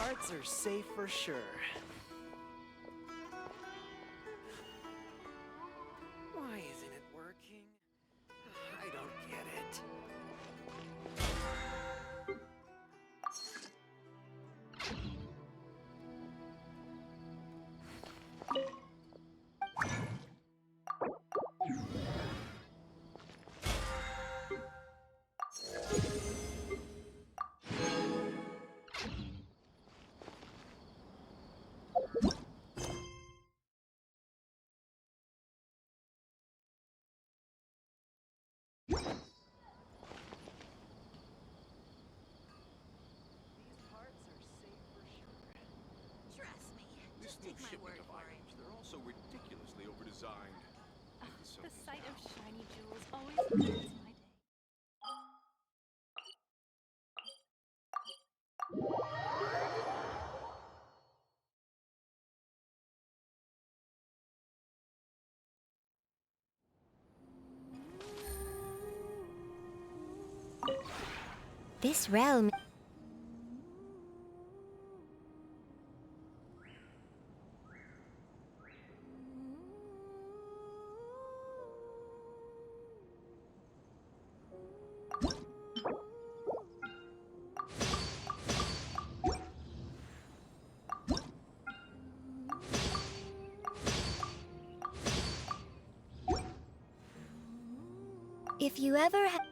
parts are safe for sure. Why isn't it working? I don't get it. This new shipment of items, they're also ridiculously overdesigned. The sight of shiny jewels always brightens my day. This realm... If you ever ha-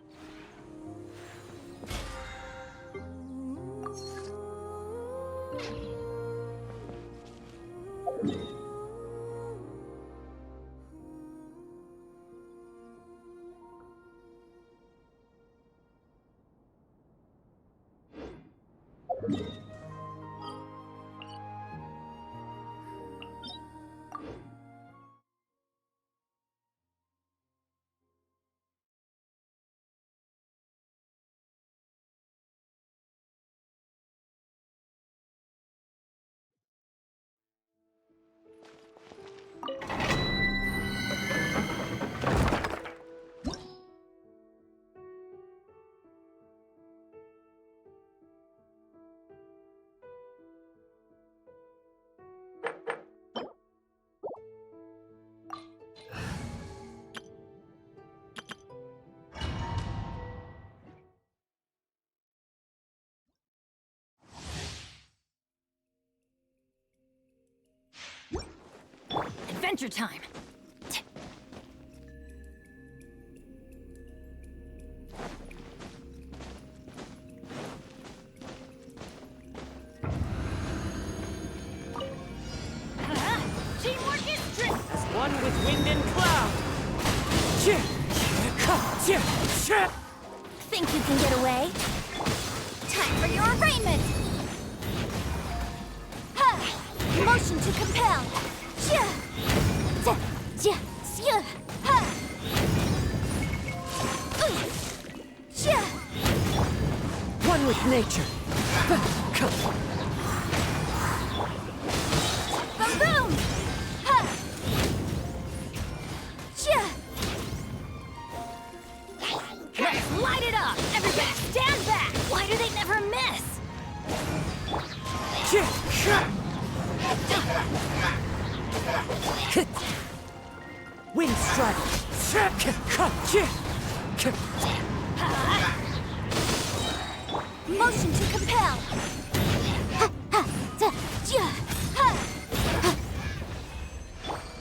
Adventure time! Teamwork is strength! As one with wind and cloud. Think you can get away? Time for your arraignment! Ha! Motion to compel! One with nature. Boom boom! Ha! Let's light it up! Everybody stand back! Why do they never miss? Wind strike. Motion to compel!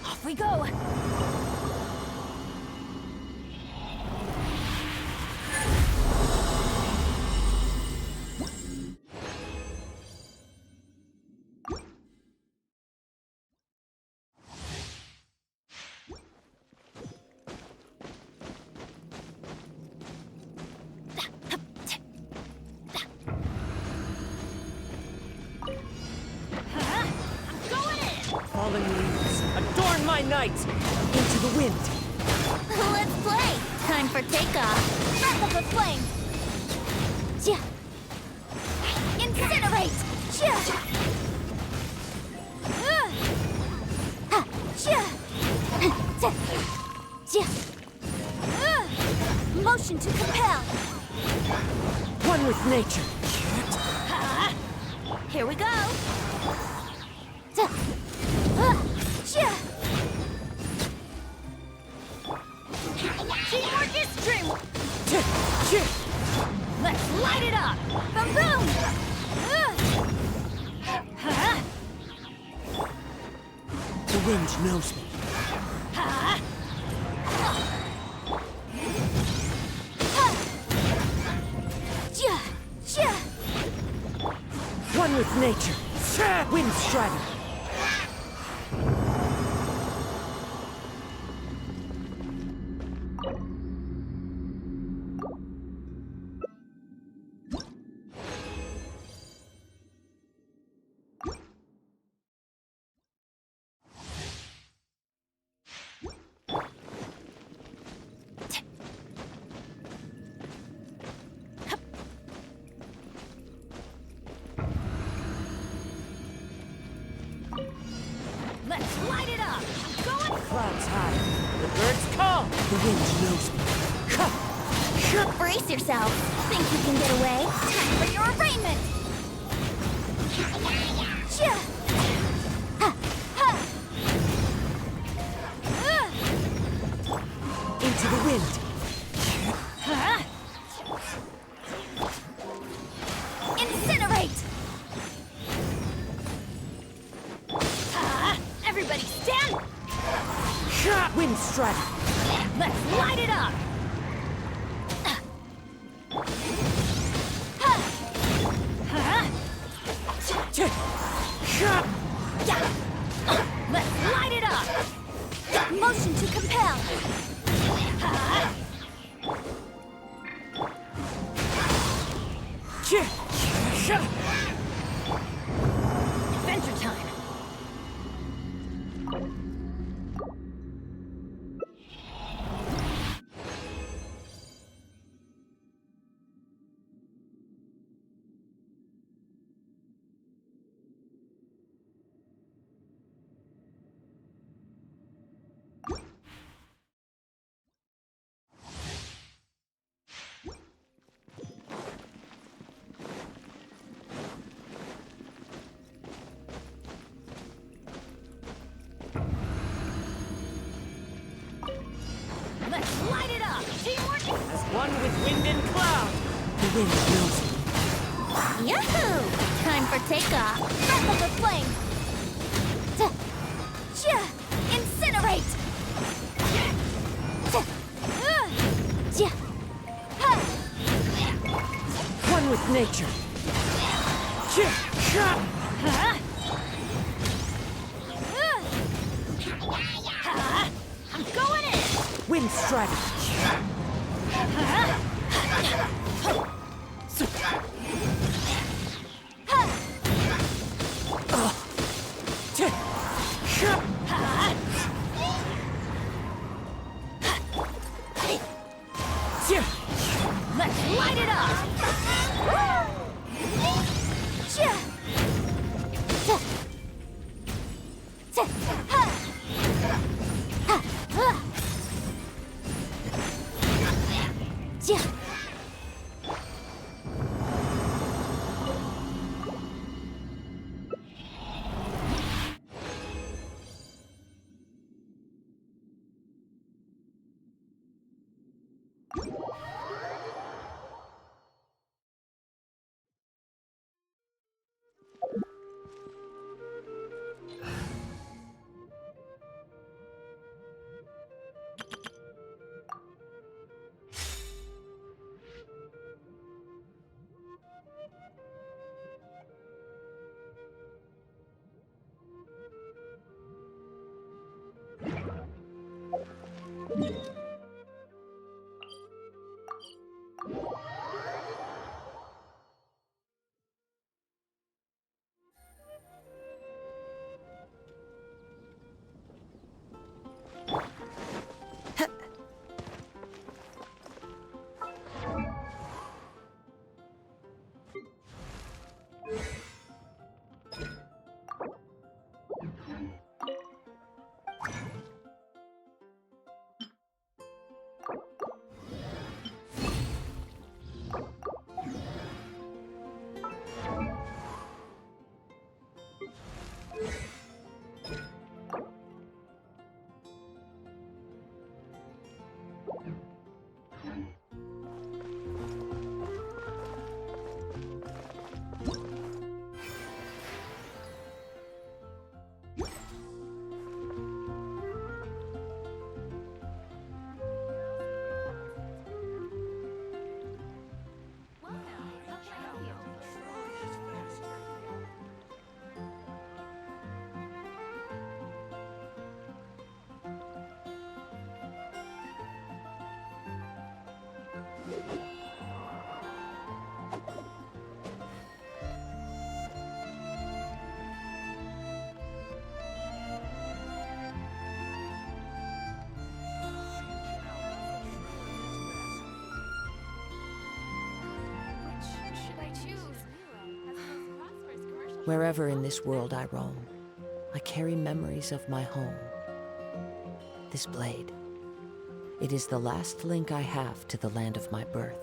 Off we go! Fallen leaves, adorn my night! Into the wind! Let's play! Time for takeoff! Breath of the flame! Incinerate! Motion to compel! One with nature! Here we go. Teamwork is dreamwork. Let's light it up. Boom, boom. The wind knows me. One with nature. Wind strider. Let's light it up. I'm going. Clouds high. The birds call. The wind knows me. Brace yourself. Think you can get away? Time for your arraignment. Into the wind. Incinerate. Everybody stand. Wind strider. Let's light it up. Let's light it up. Motion to compel. Adventure time. Let's light it up. Teamwork. As one with wind and cloud. The wind knows me. Yahoo! Time for takeoff. Breath of the flame. Incinerate. One with nature. I'm going in. Wind strider. Let's light it up. Wherever in this world I roam, I carry memories of my home. This blade, it is the last link I have to the land of my birth.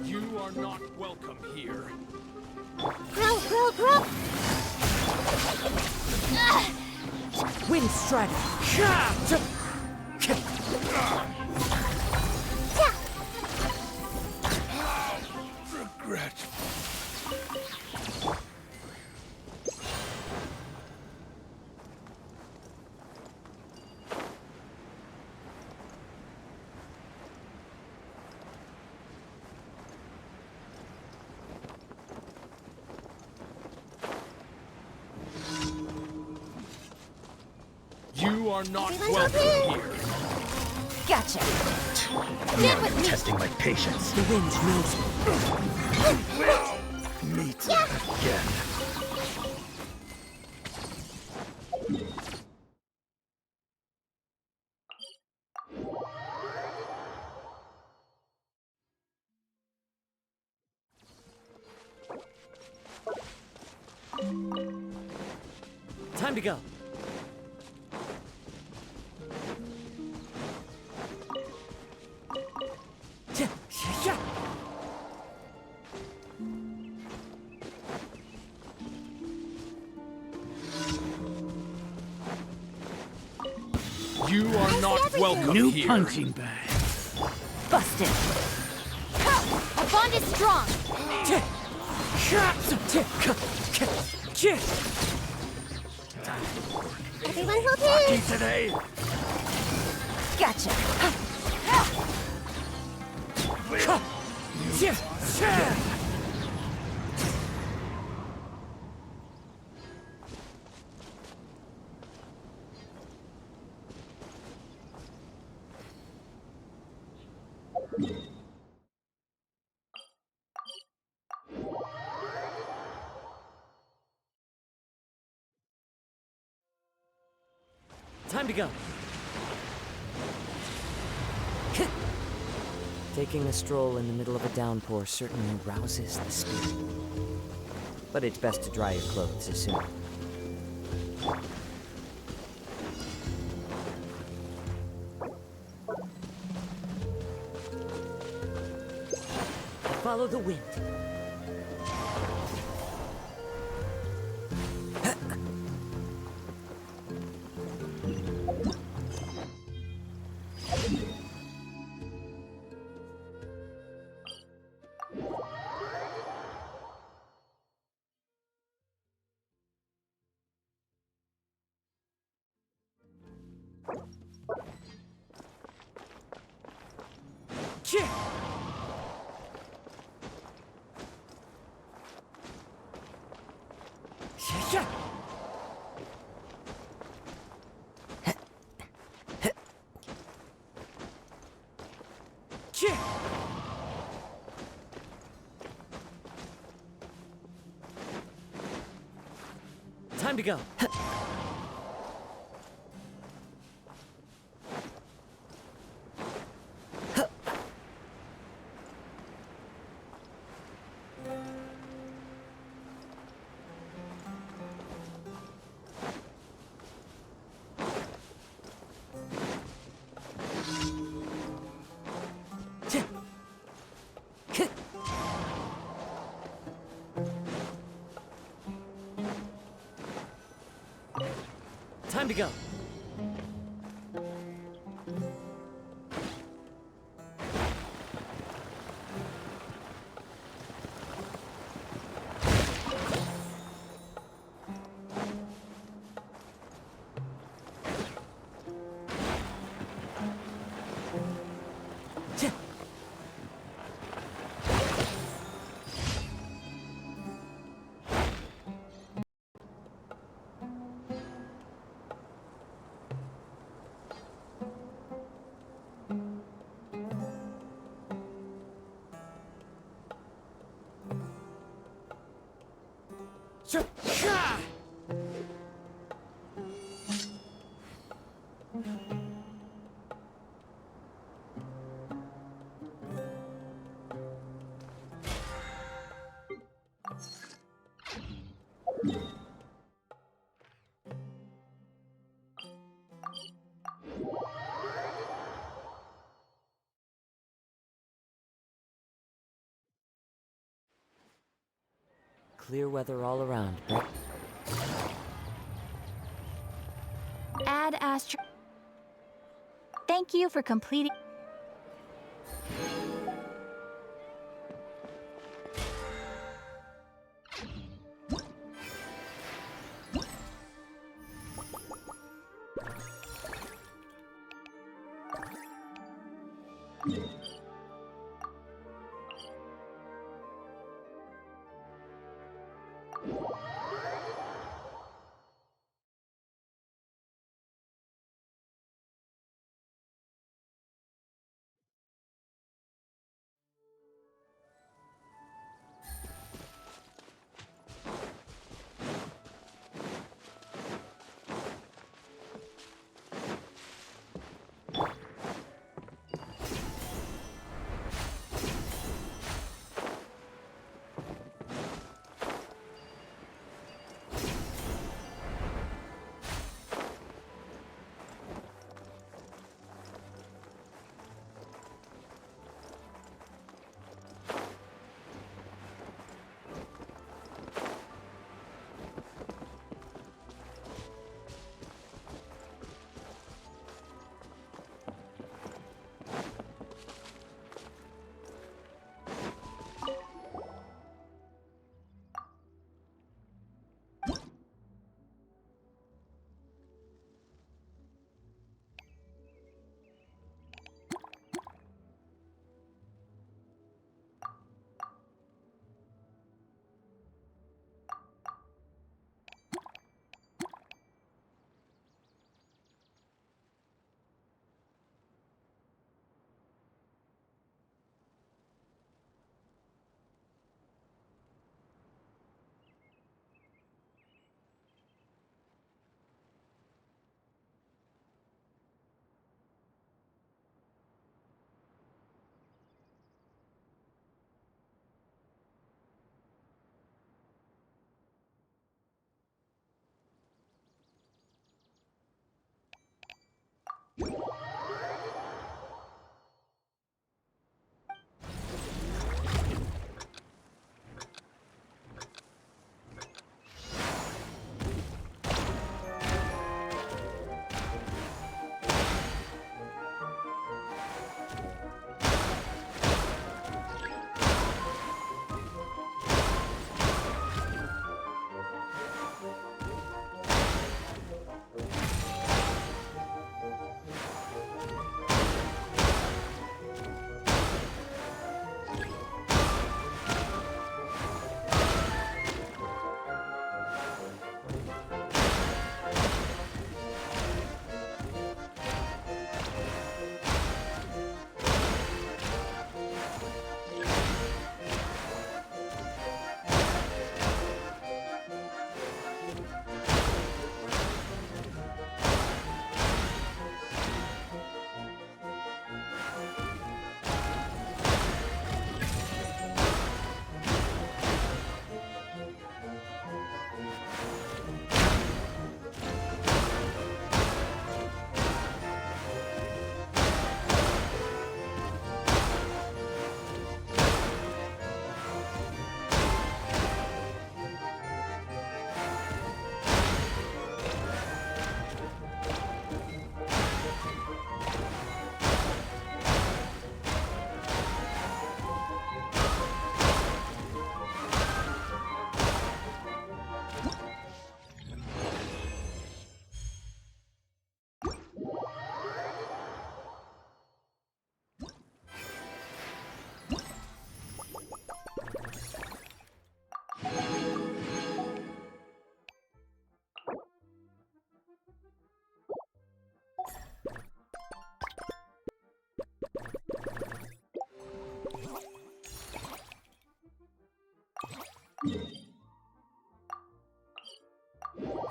You are not welcome here. Growl, growl, growl! Wind Strider! Regret. You are not Everyone's welcome okay. here. Gotcha. Stand with me! Testing my patience. The wind knows me. Meet again. Time to go. You are not welcome New here. punching bag. Busted. Our bond is strong! Everyone's okay! Lucky today. Gotcha. Time to go. Taking a stroll in the middle of a downpour certainly rouses the spirit. But it's best to dry your clothes as soon. Follow the wind. Time to go. Time to go. Clear weather all around, but Add Astro. Thank you for completing.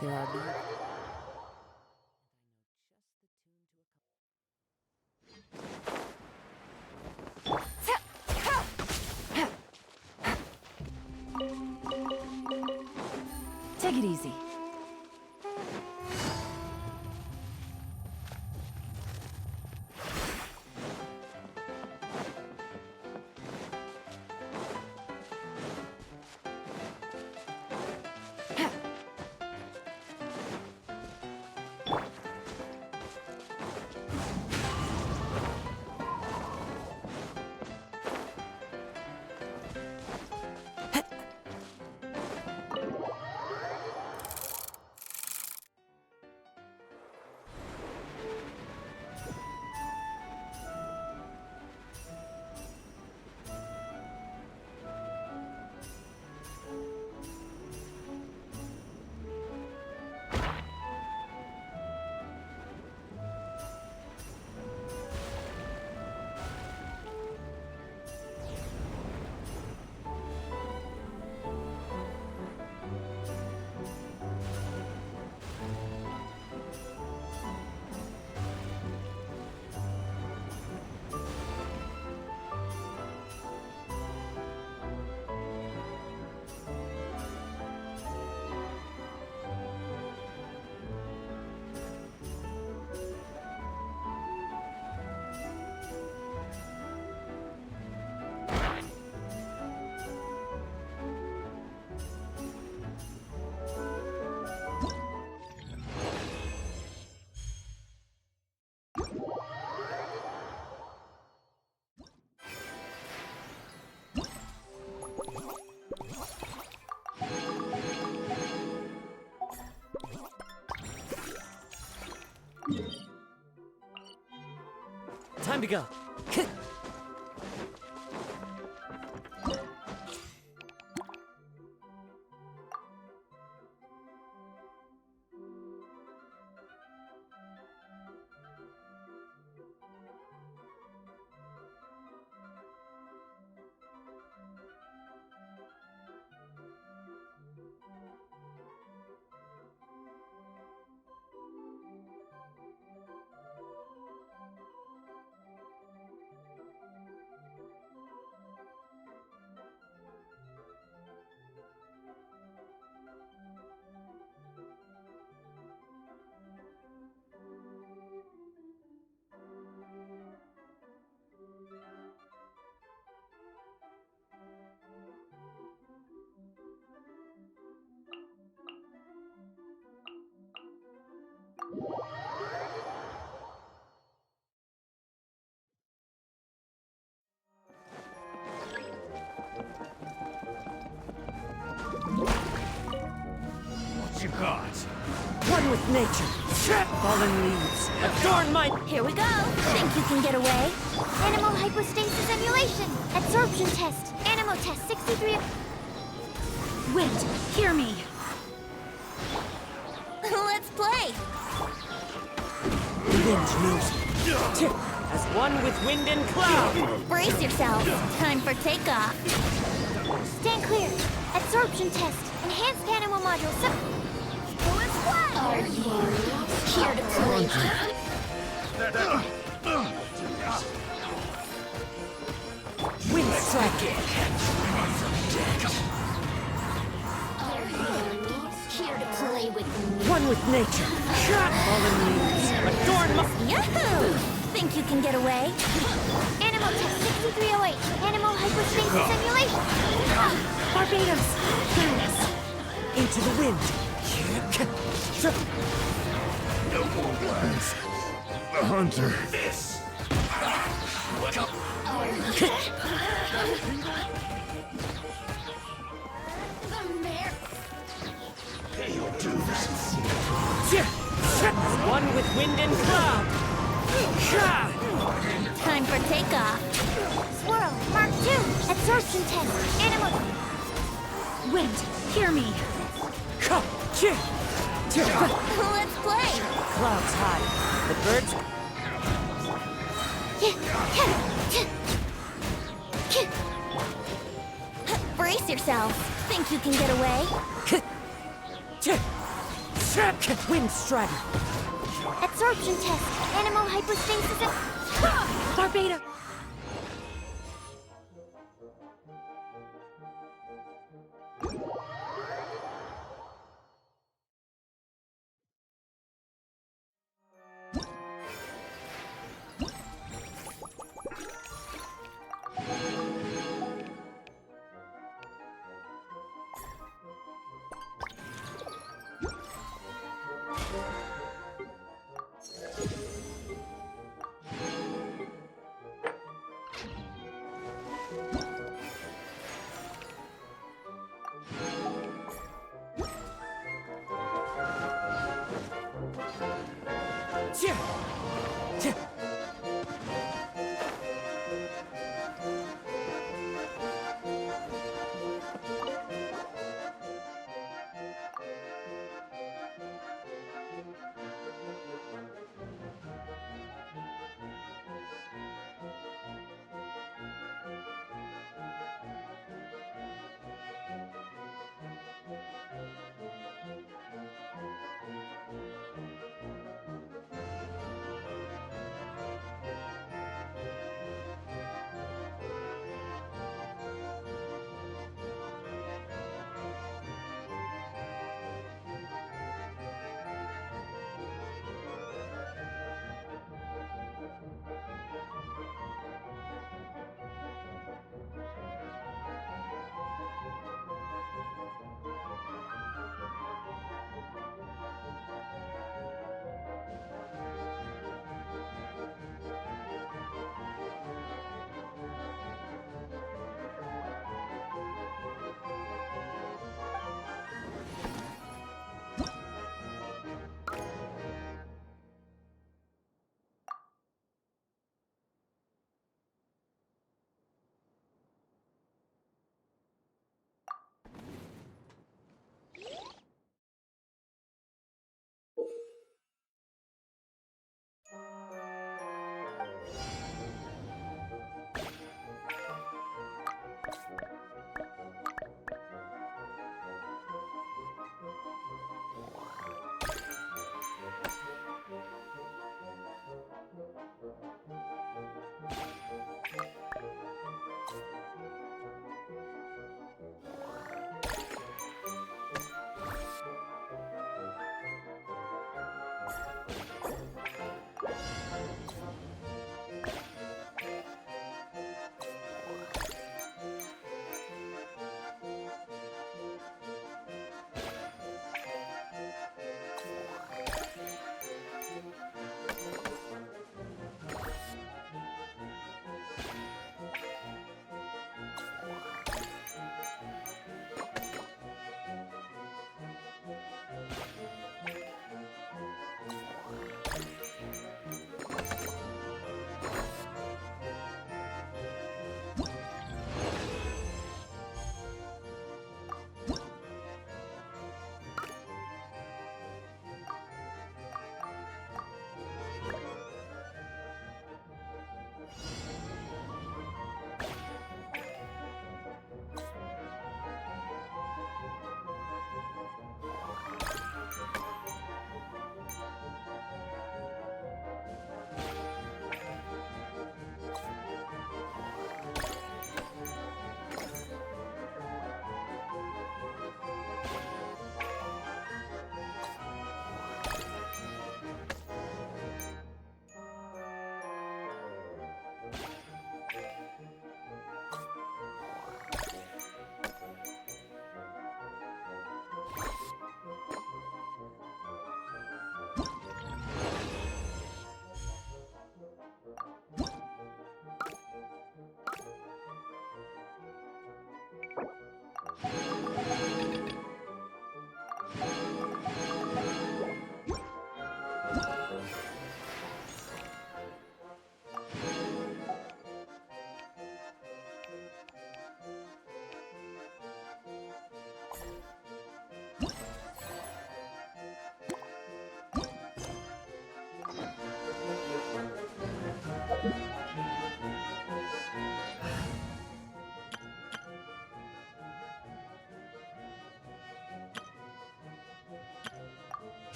There are leaves. Take it easy. Time to go. What you got? One with nature. Fallen leaves. Adorn my... Here we go. Think you can get away? Animal hypostasis emulation. Absorption test. Animal test 63. Wind, hear me. Let's play. The wind knows me. As one with wind and cloud. Brace yourself. Time for takeoff. Stand clear. Absorption test. Enhanced animal module. Are you here to play? Wind strike. Here to play with me. One with nature. Fallen leaves. Adorn my... Yahoo! Think you can get away? Animal test 6308. Animal hypostasis simulation. Barbados, hear us. Into the wind. No more words. The hunter. This. Pay your dues. One with wind and cloud. Time for takeoff. Swirl, Mark 2. Absorption test. Animal. Wind, hear me. Let's play. Clouds high. The birds... Brace yourself. Think you can get away? Wind Strider. Absorption test. Animal hypostasis and... Barbato!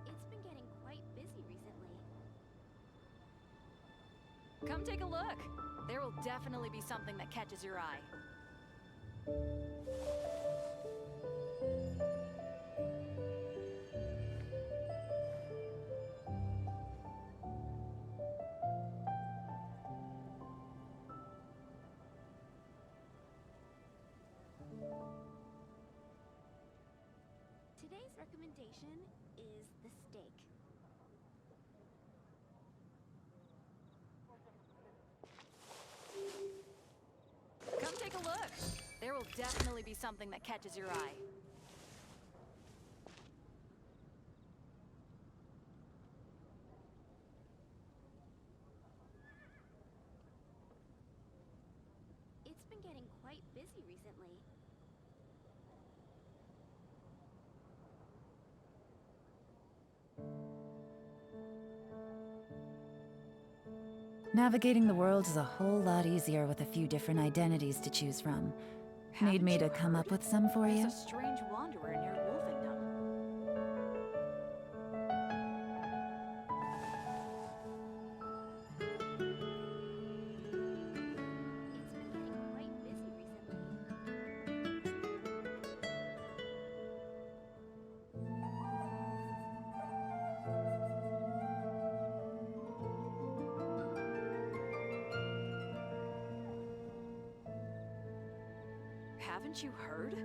It's been getting quite busy recently. Come take a look. There will definitely be something that catches your eye. Today's recommendation is the steak. Come take a look. There will definitely be something that catches your eye. It's been getting quite busy recently. Navigating the world is a whole lot easier with a few different identities to choose from. Need me to come up with some for you? There's a strange wanderer near Wolfingdom. It's been getting quite busy recently. Haven't you heard?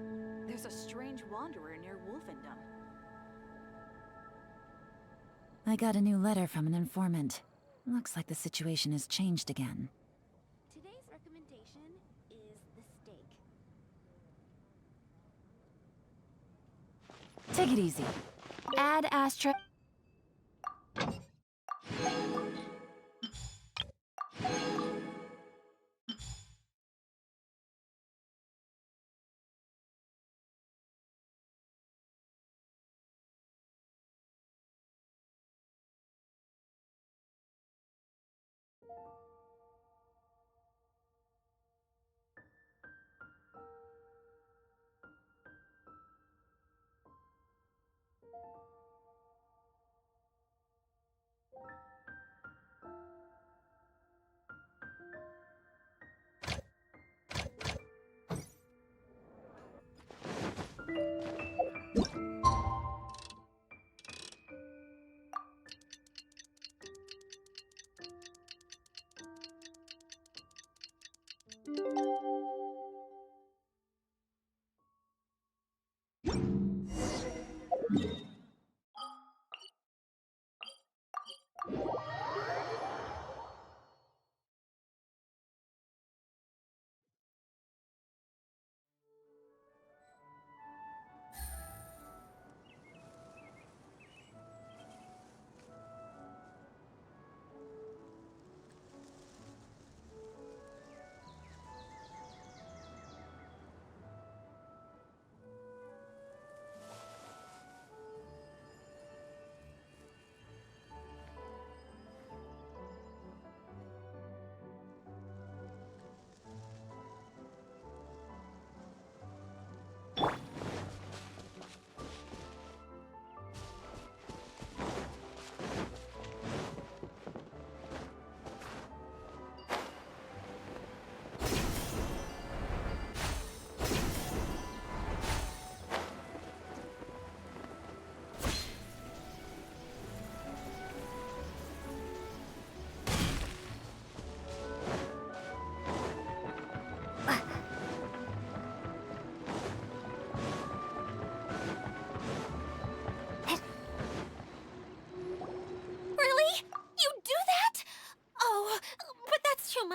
There's a strange wanderer near Wolfingdom. I got a new letter from an informant. Looks like the situation has changed again. Today's recommendation is the steak. Take it easy. Add astra.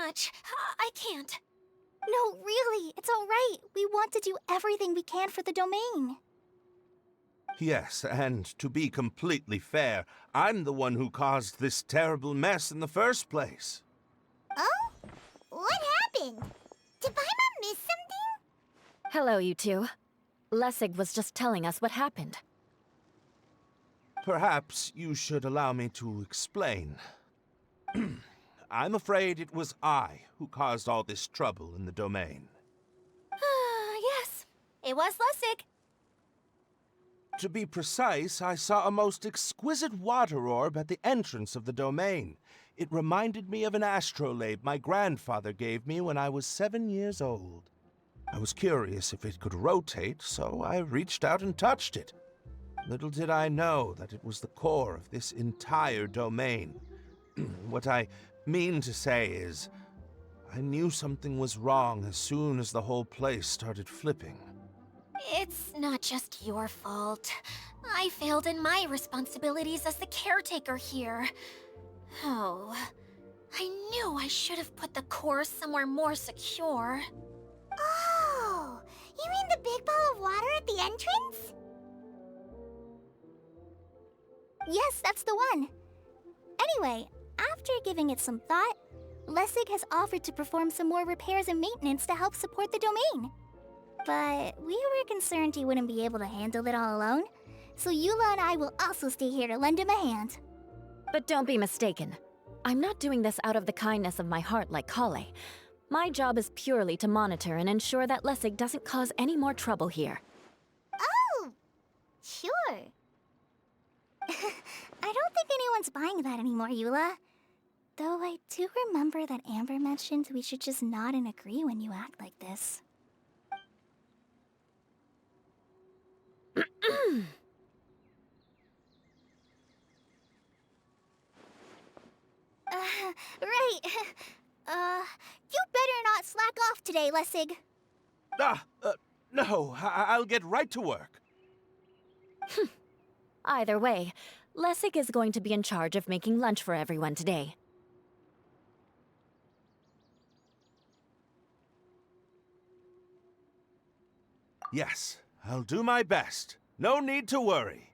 much. I can't. No, really, it's all right. We want to do everything we can for the domain. Yes, and to be completely fair, I'm the one who caused this terrible mess in the first place. Oh? What happened? Did Paimon miss something? Hello, you two. Lessig was just telling us what happened. Perhaps you should allow me to explain. I'm afraid it was I who caused all this trouble in the domain. Yes, it was Lessig. To be precise, I saw a most exquisite water orb at the entrance of the domain. It reminded me of an astrolabe my grandfather gave me when I was 7 years old. I was curious if it could rotate, so I reached out and touched it. Little did I know that it was the core of this entire domain. What I mean to say is, I knew something was wrong as soon as the whole place started flipping. It's not just your fault. I failed in my responsibilities as the caretaker here. Oh, I knew I should have put the core somewhere more secure. Oh, you mean the big ball of water at the entrance? Yes, that's the one. Anyway, after giving it some thought, Lessig has offered to perform some more repairs and maintenance to help support the domain. But we were concerned he wouldn't be able to handle it all alone, so Eula and I will also stay here to lend him a hand. But don't be mistaken. I'm not doing this out of the kindness of my heart like Kale. My job is purely to monitor and ensure that Lessig doesn't cause any more trouble here. Oh, sure. I don't think anyone's buying that anymore, Eula. Though I do remember that Amber mentioned we should just nod and agree when you act like this. Right. You better not slack off today, Lessig. No, I'll get right to work. Either way, Lessig is going to be in charge of making lunch for everyone today. Yes, I'll do my best. No need to worry.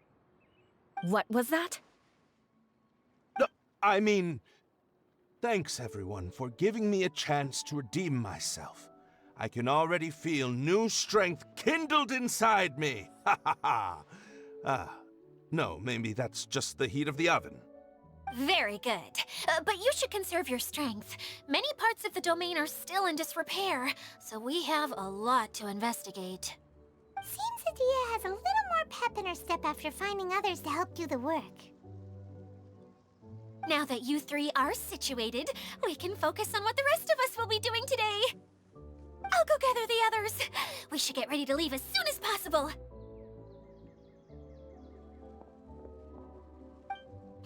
What was that? No, I mean, thanks everyone for giving me a chance to redeem myself. I can already feel new strength kindled inside me. Ha ha ha. No, maybe that's just the heat of the oven. Very good. But you should conserve your strength. Many parts of the domain are still in disrepair, so we have a lot to investigate. Seems Adia has a little more pep in her step after finding others to help do the work. Now that you three are situated, we can focus on what the rest of us will be doing today. I'll go gather the others. We should get ready to leave as soon as possible.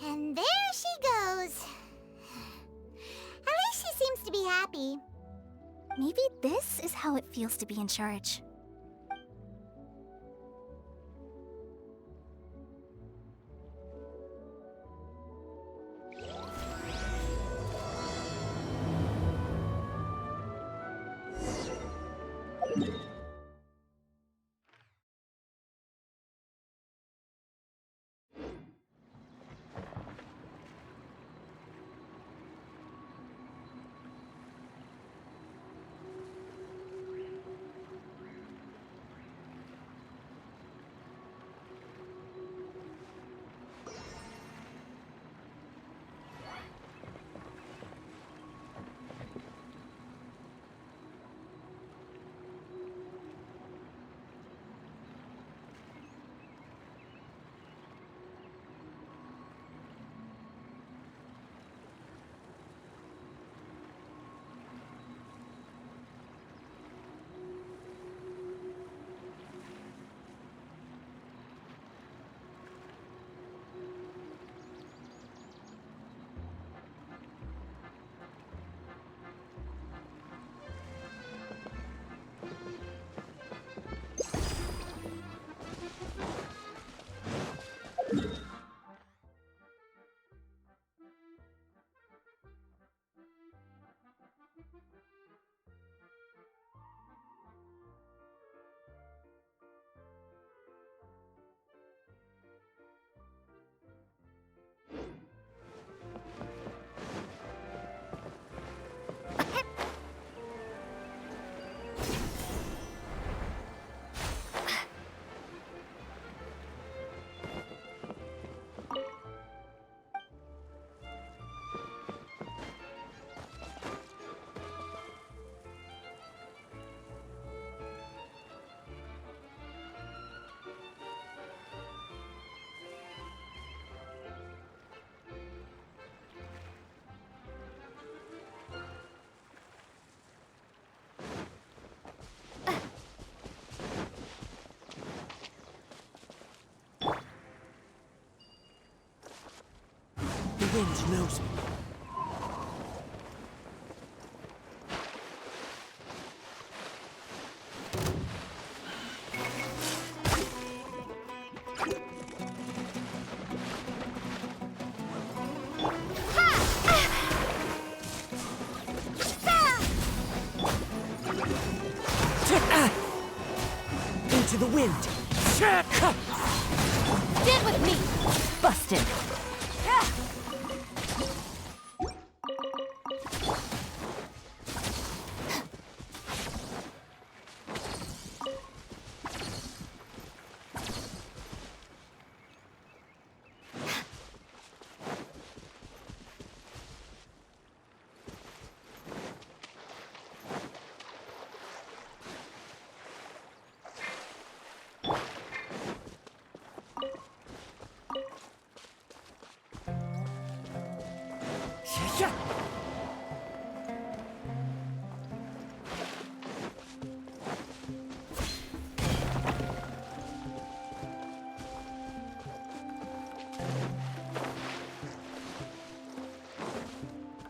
And there she goes. At least she seems to be happy. Maybe this is how it feels to be in charge. wind knows me. Into the wind. Stand with me! Busted!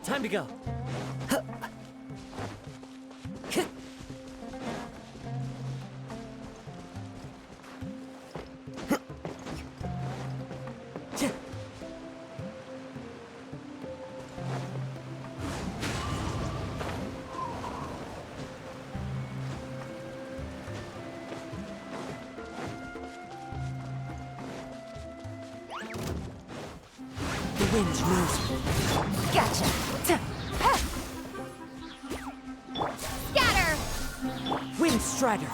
Time to go. The wind knows me. Gotcha! Scatter! Wind Strider.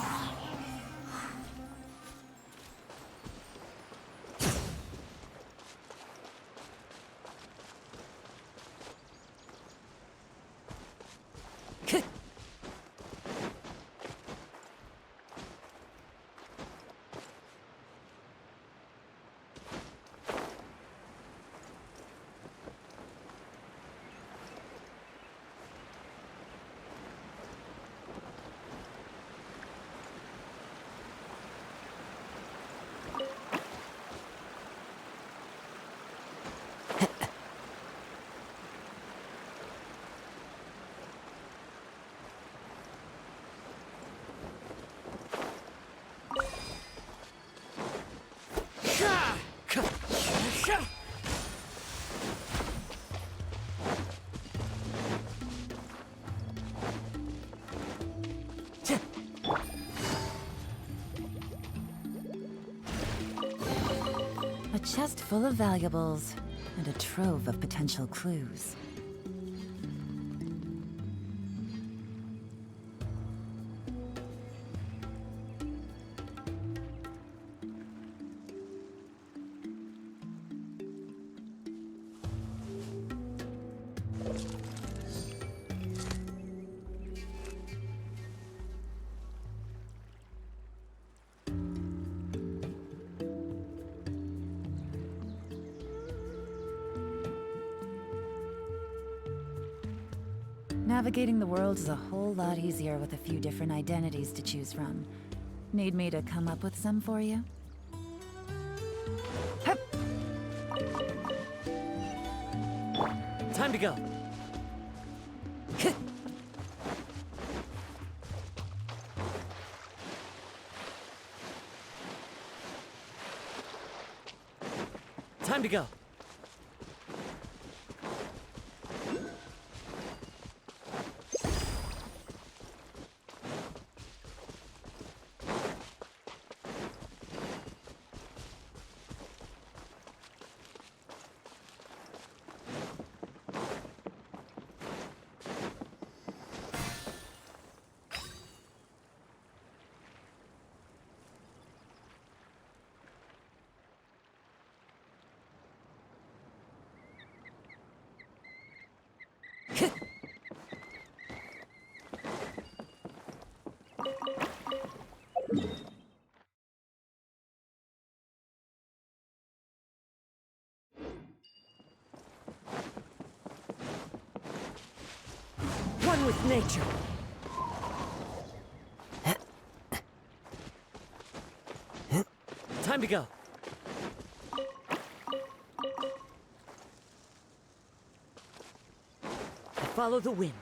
A chest full of valuables, and a trove of potential clues. Navigating the world is a whole lot easier with a few different identities to choose from. Need me to come up with some for you? Hup. Time to go. Time to go. One with nature. Time to go. follow the wind.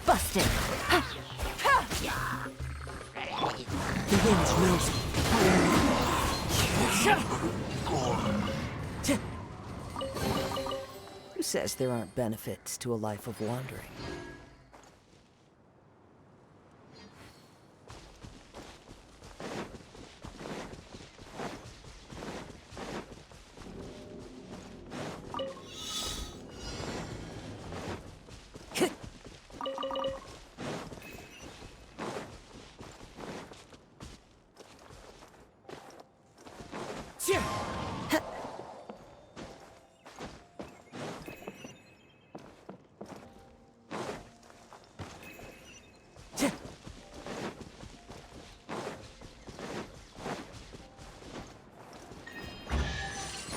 Busted! The wind's rosy. Who says there aren't benefits to a life of wandering?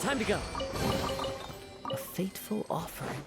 Time to go. A fateful offering.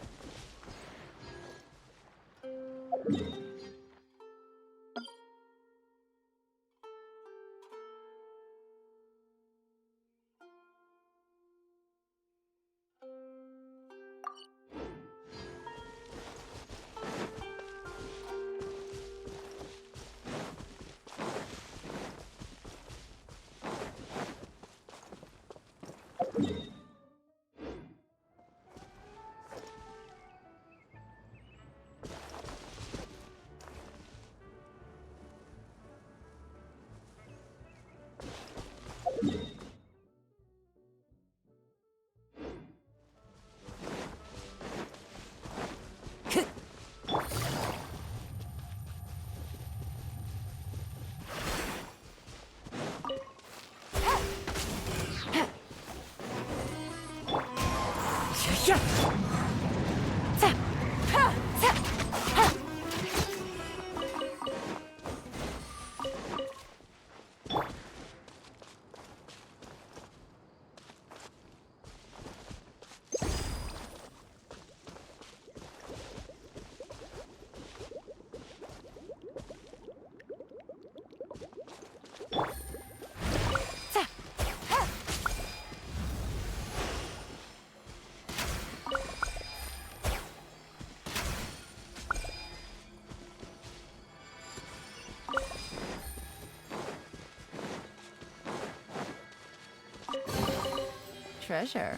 Treasure.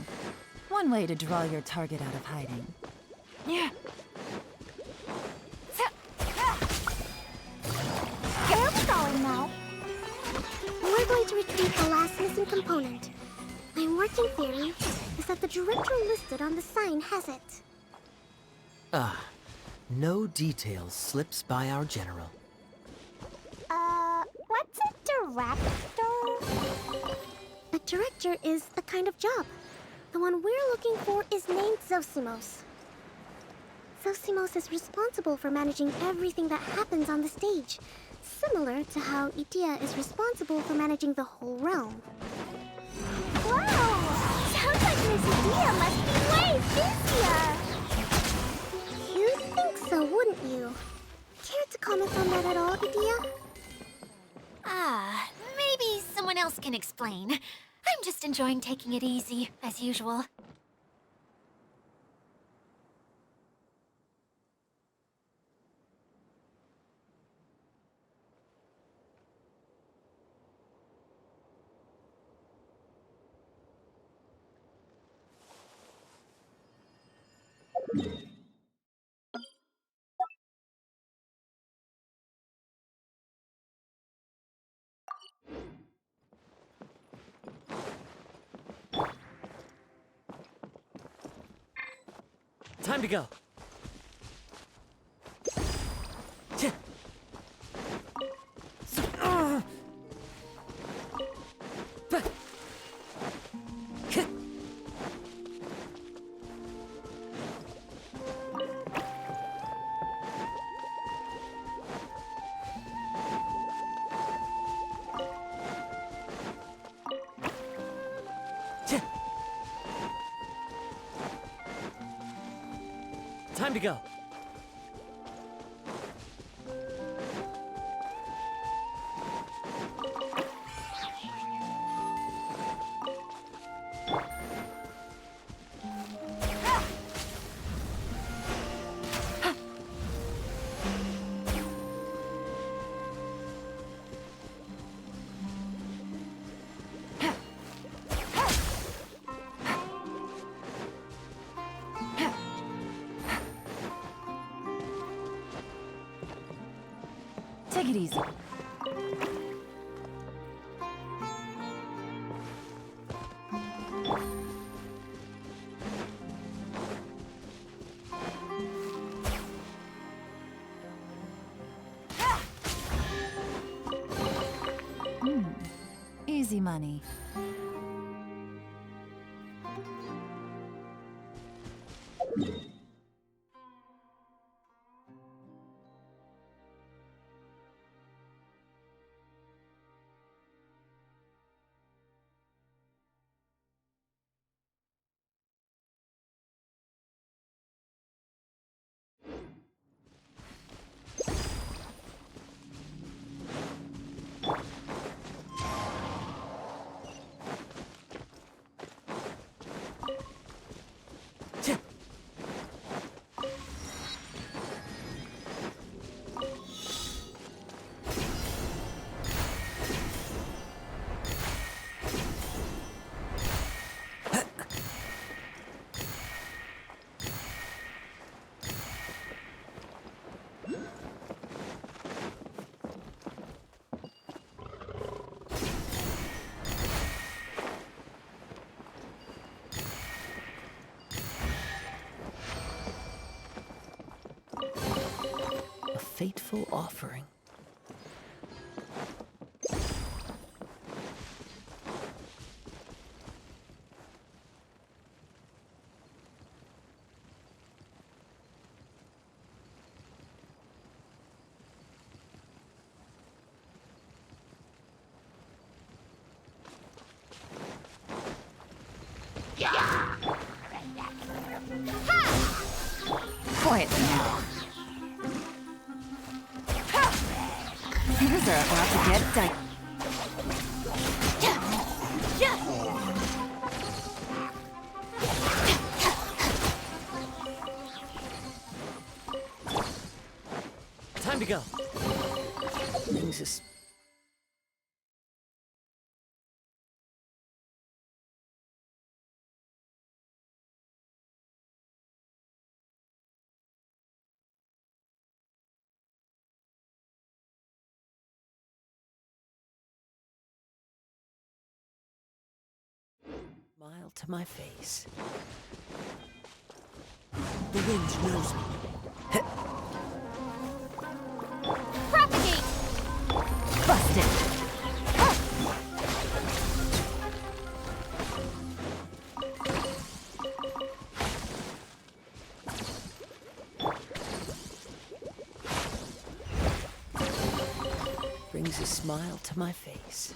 One way to draw your target out of hiding. Where are we going now? We're going to retrieve the last missing component. My working theory is that the director listed on the sign has it. No details slips by our general. What's a director? A director is a kind of job. The one we're looking for is named Zosimos. Zosimos is responsible for managing everything that happens on the stage, similar to how Idea is responsible for managing the whole realm. Whoa! Sounds like Miss Idea must be way busier! You'd think so, wouldn't you? Care to comment on that at all, Idea? Maybe someone else can explain. I'm just enjoying taking it easy, as usual. Time to go. Time to go. Take it easy. Easy money. A fateful offering. Quiet now. Things are about to get dicey. Time to go. Brings us. Smile to my face. The wind knows me. Propagate! Busted! Brings a smile to my face.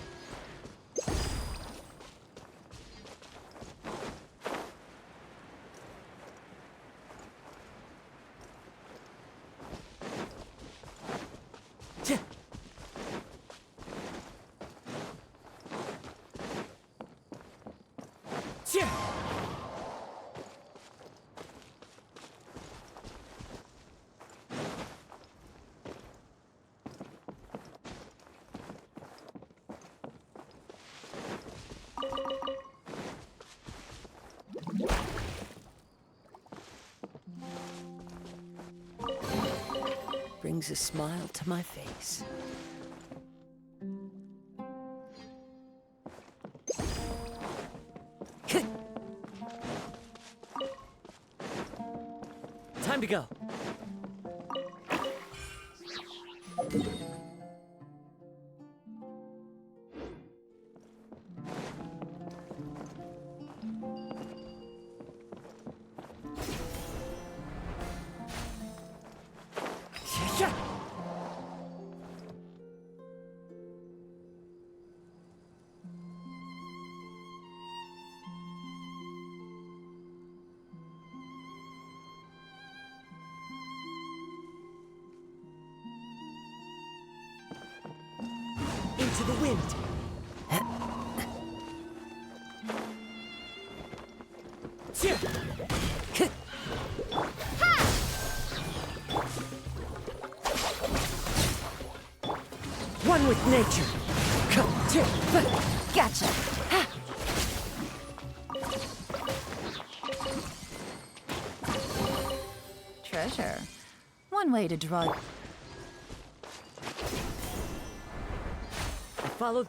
Brings a smile to my face. Time to go. the wind. One with nature. Gotcha. Treasure. One way to draw. I followed.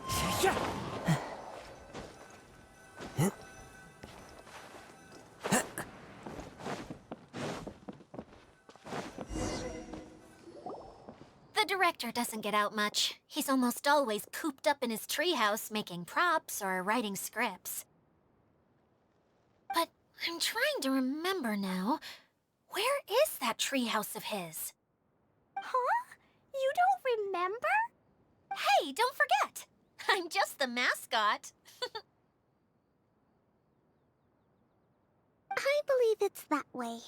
The director doesn't get out much. He's almost always cooped up in his treehouse making props or writing scripts. But I'm trying to remember now. Where is that treehouse of his? Huh? You don't remember? Hey, don't forget! I'm just the mascot. I believe it's that way.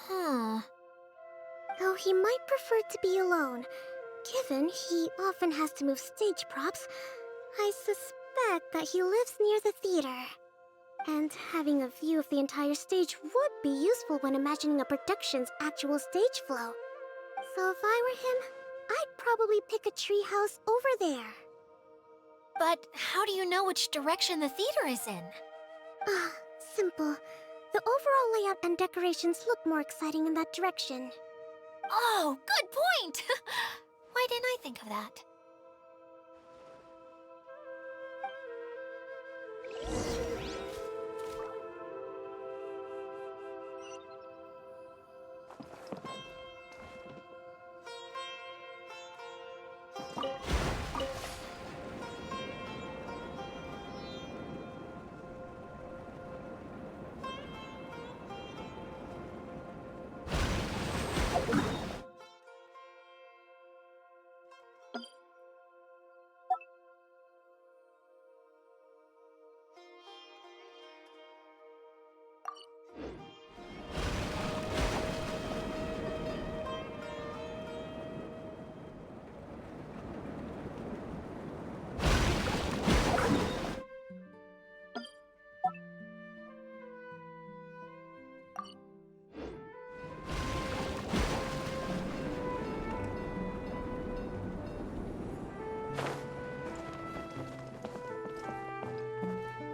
Huh. Though he might prefer to be alone, given he often has to move stage props, I suspect that he lives near the theater. And having a view of the entire stage would be useful when imagining a production's actual stage flow. So if I were him, I'd probably pick a treehouse over there. But how do you know which direction the theater is in? Simple. The overall layout and decorations look more exciting in that direction. Oh, good point! Why didn't I think of that?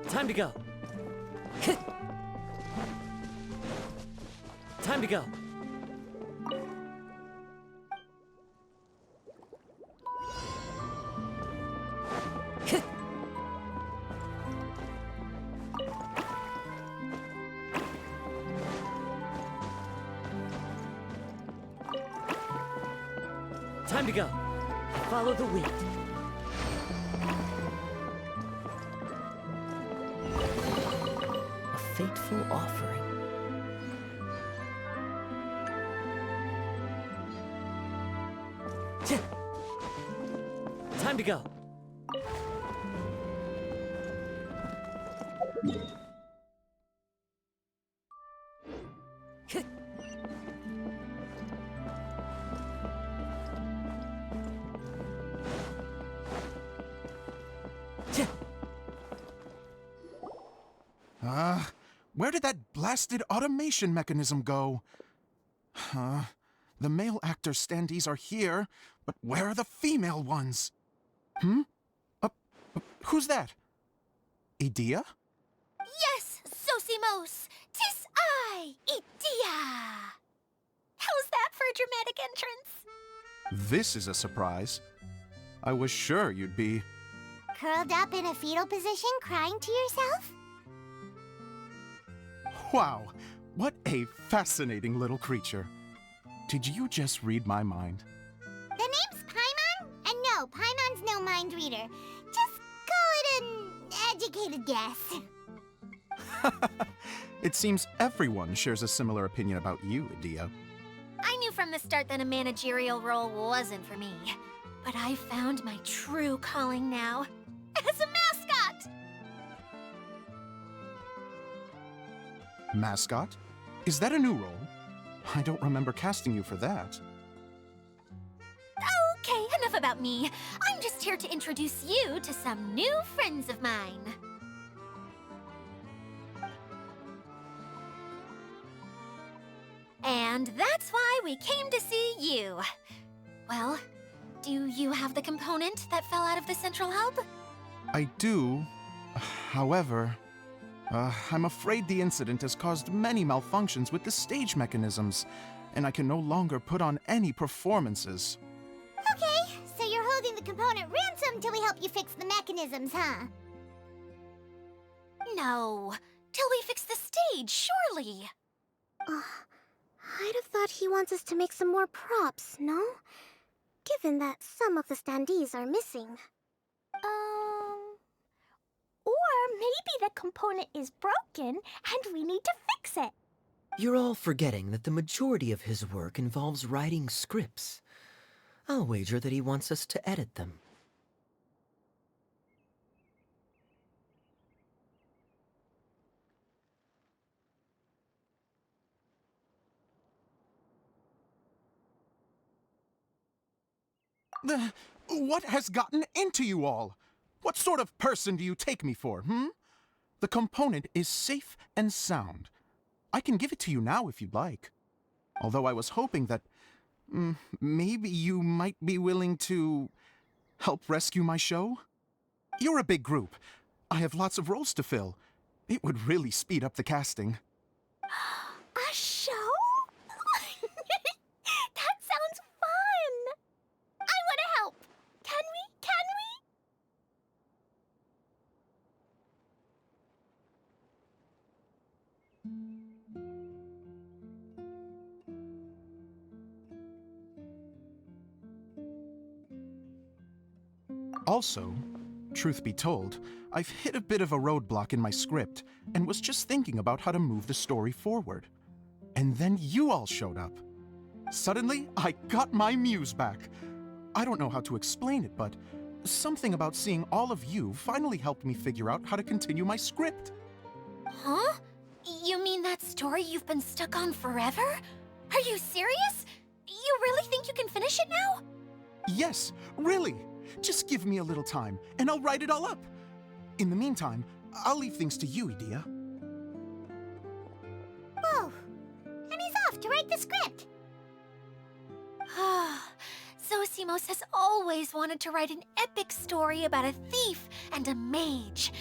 Time to go. Time to go. Time to go. Follow the wind. A fateful offering. Time to go. Where did that blasted automation mechanism go? The male actor standees are here, but where are the female ones? Who's that? Idea? Yes, Sosimos! 'Tis I, Idea! How's that for a dramatic entrance? This is a surprise. I was sure you'd be... Curled up in a fetal position, crying to yourself? Wow, what a fascinating little creature. Did you just read my mind? The name's Paimon? And no, Paimon's no mind reader. Just call it an educated guess. It seems everyone shares a similar opinion about you, Idea. I knew from the start that a managerial role wasn't for me. But I found my true calling now. As a mascot! Mascot? Is that a new role? I don't remember casting you for that. enough about me. I'm just here to introduce you to some new friends of mine. And that's why we came to see you. Well, do you have the component that fell out of the central hub? I do. However, I'm afraid the incident has caused many malfunctions with the stage mechanisms, and I can no longer put on any performances. Okay, so you're holding the component ransom till we help you fix the mechanisms, huh? No, till we fix the stage, surely. I'd have thought he wants us to make some more props, no? Given that some of the standees are missing. Or maybe the component is broken and we need to fix it. You're all forgetting that the majority of his work involves writing scripts. I'll wager that he wants us to edit them. What has gotten into you all? What sort of person do you take me for, The component is safe and sound. I can give it to you now if you'd like. Although I was hoping that maybe you might be willing to help rescue my show? You're a big group. I have lots of roles to fill. It would really speed up the casting. A show? That sounds fun! I want to help! Can we? Can we? Also, truth be told, I've hit a bit of a roadblock in my script and was just thinking about how to move the story forward. And then you all showed up. Suddenly, I got my muse back. I don't know how to explain it, but something about seeing all of you finally helped me figure out how to continue my script. Huh? You mean that story you've been stuck on forever? Are you serious? You really think you can finish it now? Yes, really. Just give me a little time, and I'll write it all up. In the meantime, I'll leave things to you, Edea. Whoa! And he's off to write the script! Zosimos has always wanted to write an epic story about a thief and a mage.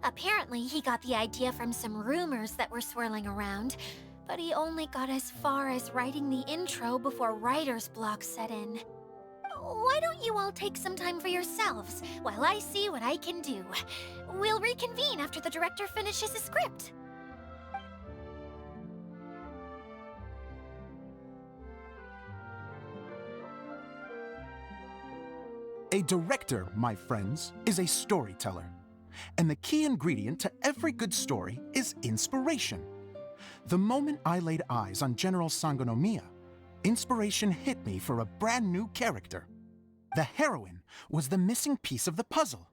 Apparently, he got the idea from some rumors that were swirling around, but he only got as far as writing the intro before writer's block set in. Why don't you all take some time for yourselves while I see what I can do? We'll reconvene after the director finishes the script. A director, my friends, is a storyteller. And the key ingredient to every good story is inspiration. The moment I laid eyes on General Sangonomiya, inspiration hit me for a brand new character. The heroine was the missing piece of the puzzle.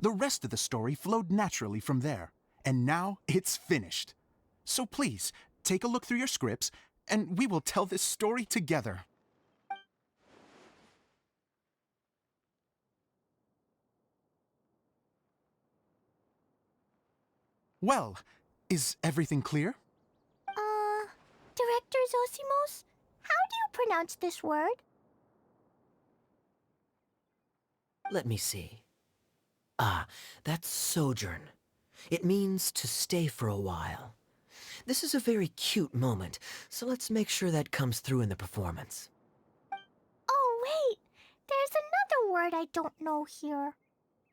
The rest of the story flowed naturally from there, and now it's finished. So please, take a look through your scripts, and we will tell this story together. Well, is everything clear? Director Zosimos, how do you pronounce this word? Let me see. That's sojourn. It means to stay for a while. This is a very cute moment, so let's make sure that comes through in the performance. Oh, wait! There's another word I don't know here.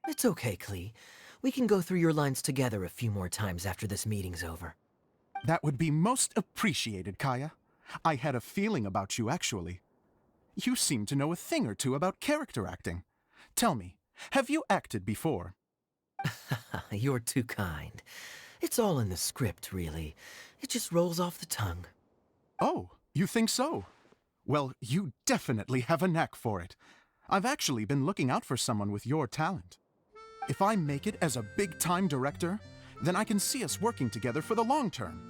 It's okay, Klee. We can go through your lines together a few more times after this meeting's over. That would be most appreciated, Kaya. I had a feeling about you, actually. You seem to know a thing or two about character acting. Tell me, have you acted before? You're too kind. It's all in the script, really. It just rolls off the tongue. Oh, you think so? Well, you definitely have a knack for it. I've actually been looking out for someone with your talent. If I make it as a big-time director, then I can see us working together for the long term.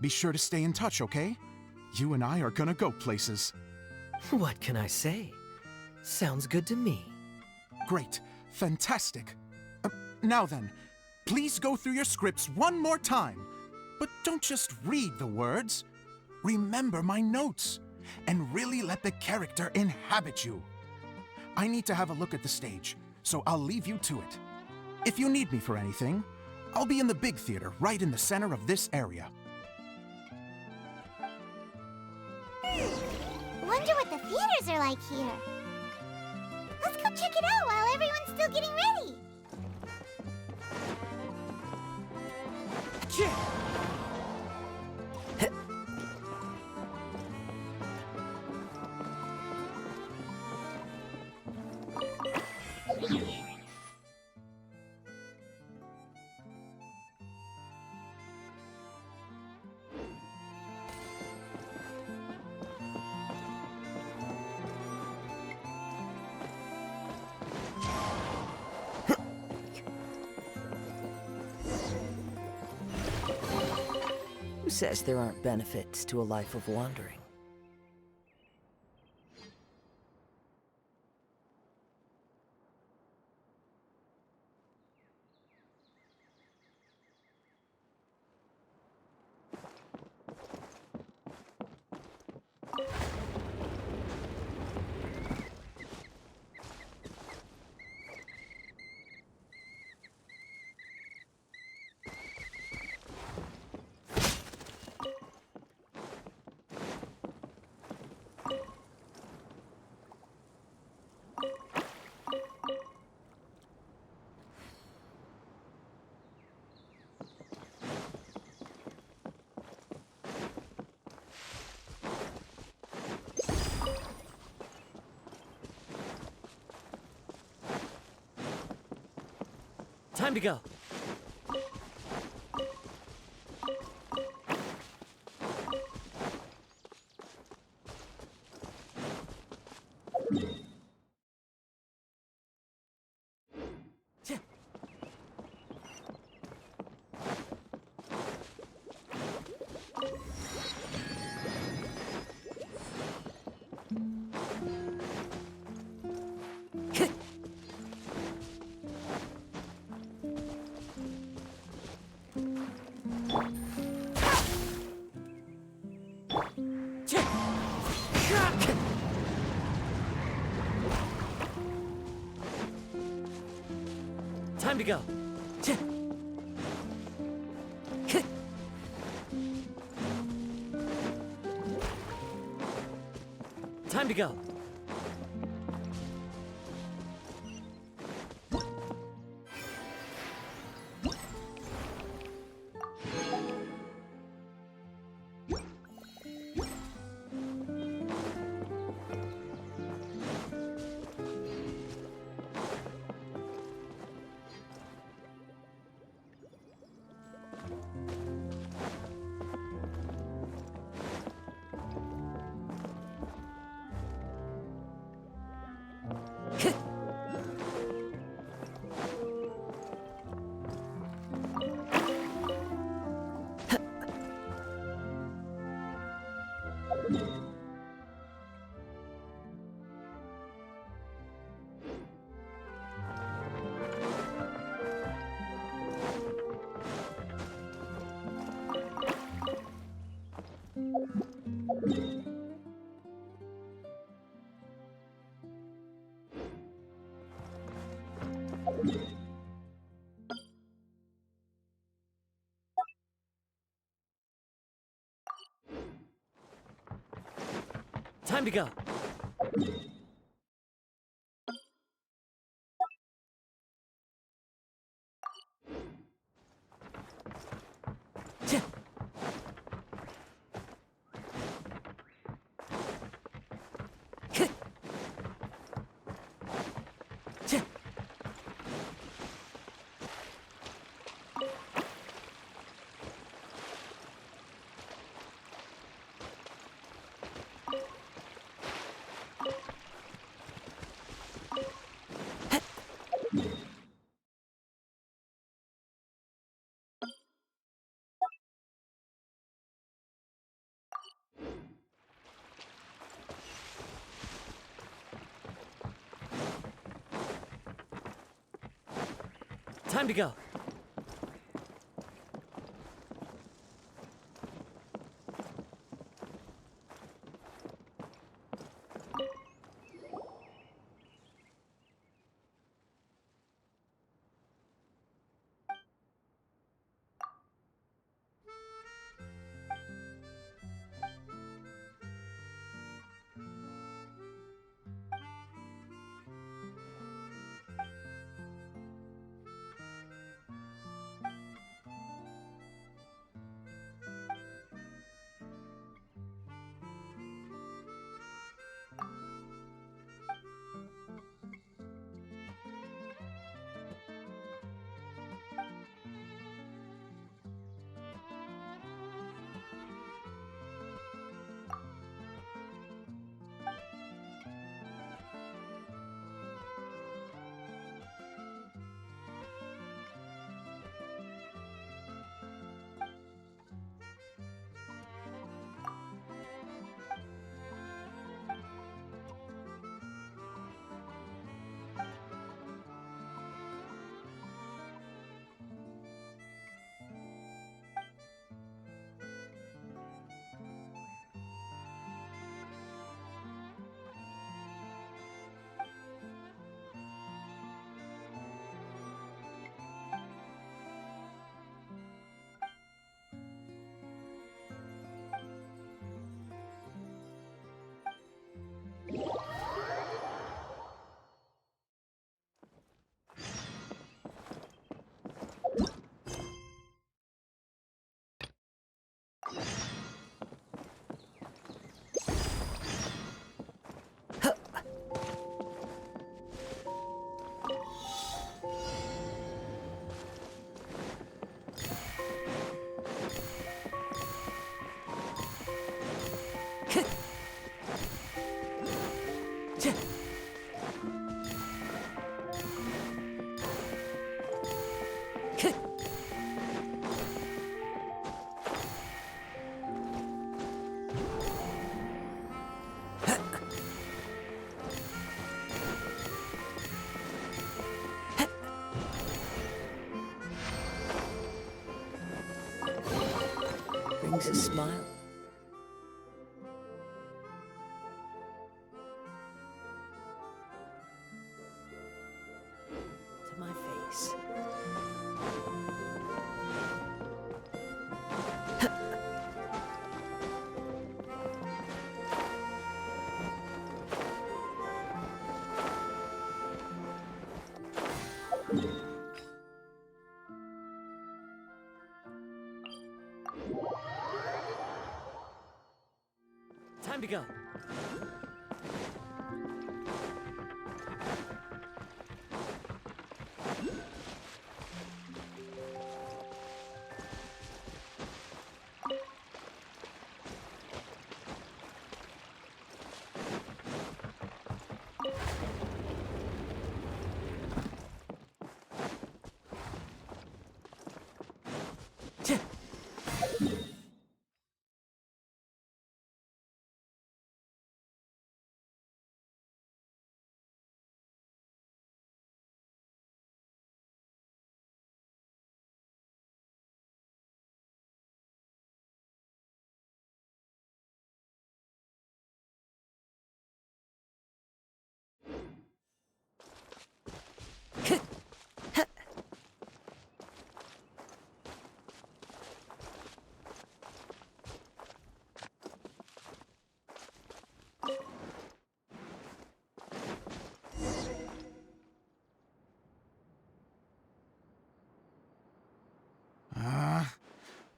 Be sure to stay in touch, okay? You and I are gonna go places. What can I say? Sounds good to me. Great. Fantastic. Now then, please go through your scripts one more time. But don't just read the words. Remember my notes, and really let the character inhabit you. I need to have a look at the stage, so I'll leave you to it. If you need me for anything, I'll be in the big theater right in the center of this area. Wonder what the theaters are like here. Let's go check it out while everyone's still getting ready. Who says there aren't benefits to a life of wandering? Time to go. Time to go. Time to go. Time to go. Time to go. Brings a smile. To my face. Time to go.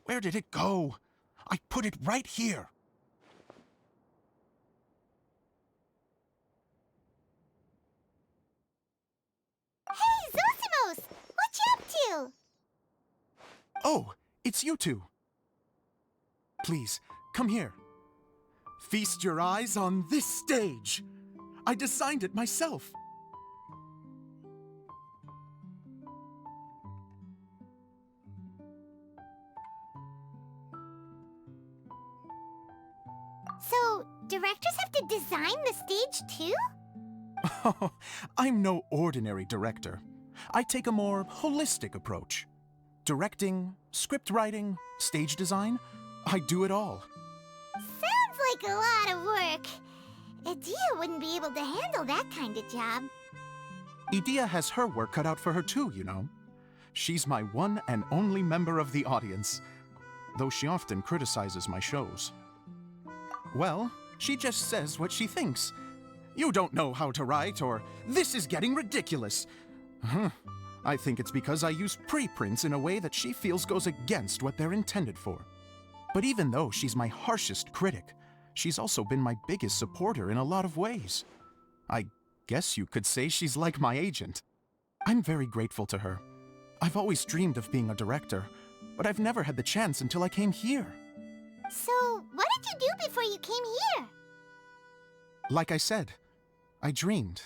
Where did it go? I put it right here. Hey, Zosimos! What you up to? Oh, it's you two. Please, come here. Feast your eyes on this stage. I designed it myself. So, directors have to design the stage too? Oh, I'm no ordinary director. I take a more holistic approach. Directing, script writing, stage design, I do it all. Sounds like a lot of work. Adia wouldn't be able to handle that kind of job. Edea has her work cut out for her too, you know. She's my one and only member of the audience, though she often criticizes my shows. Well, she just says what she thinks. You don't know how to write, or this is getting ridiculous. I think it's because I use preprints in a way that she feels goes against what they're intended for. But even though she's my harshest critic, she's also been my biggest supporter in a lot of ways. I guess you could say she's like my agent. I'm very grateful to her. I've always dreamed of being a director, but I've never had the chance until I came here. So, what did you do before you came here? Like I said, I dreamed.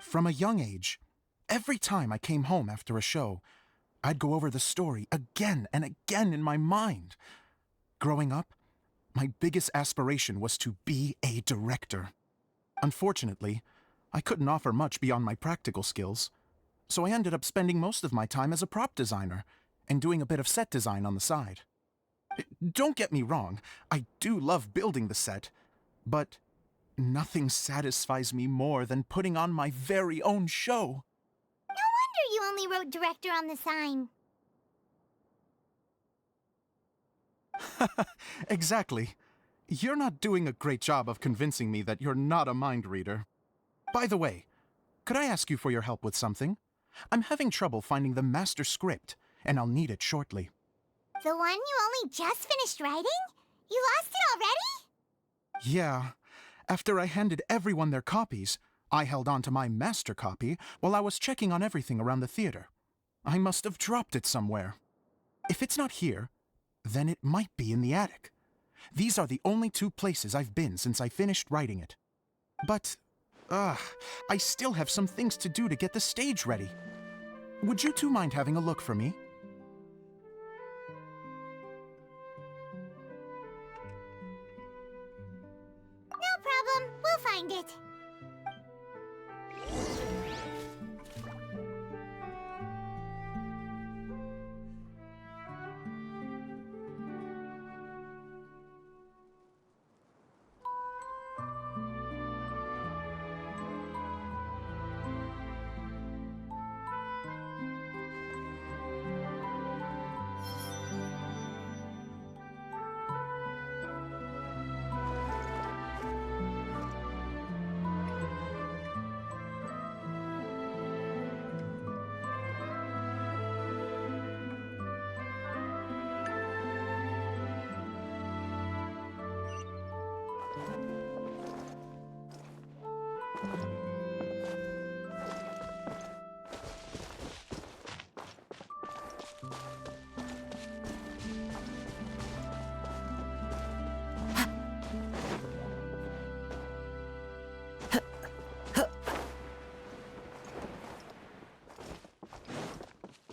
From a young age, every time I came home after a show, I'd go over the story again and again in my mind. Growing up, my biggest aspiration was to be a director. Unfortunately, I couldn't offer much beyond my practical skills, so I ended up spending most of my time as a prop designer and doing a bit of set design on the side. Don't get me wrong, I do love building the set, but nothing satisfies me more than putting on my very own show. No wonder you only wrote director on the sign. Exactly. You're not doing a great job of convincing me that you're not a mind reader. By the way, could I ask you for your help with something? I'm having trouble finding the master script, and I'll need it shortly. The one you only just finished writing? You lost it already? Yeah. After I handed everyone their copies, I held on to my master copy while I was checking on everything around the theater. I must have dropped it somewhere. If it's not here, then it might be in the attic. These are the only two places I've been since I finished writing it. But, I still have some things to do to get the stage ready. Would you two mind having a look for me? No problem. We'll find it.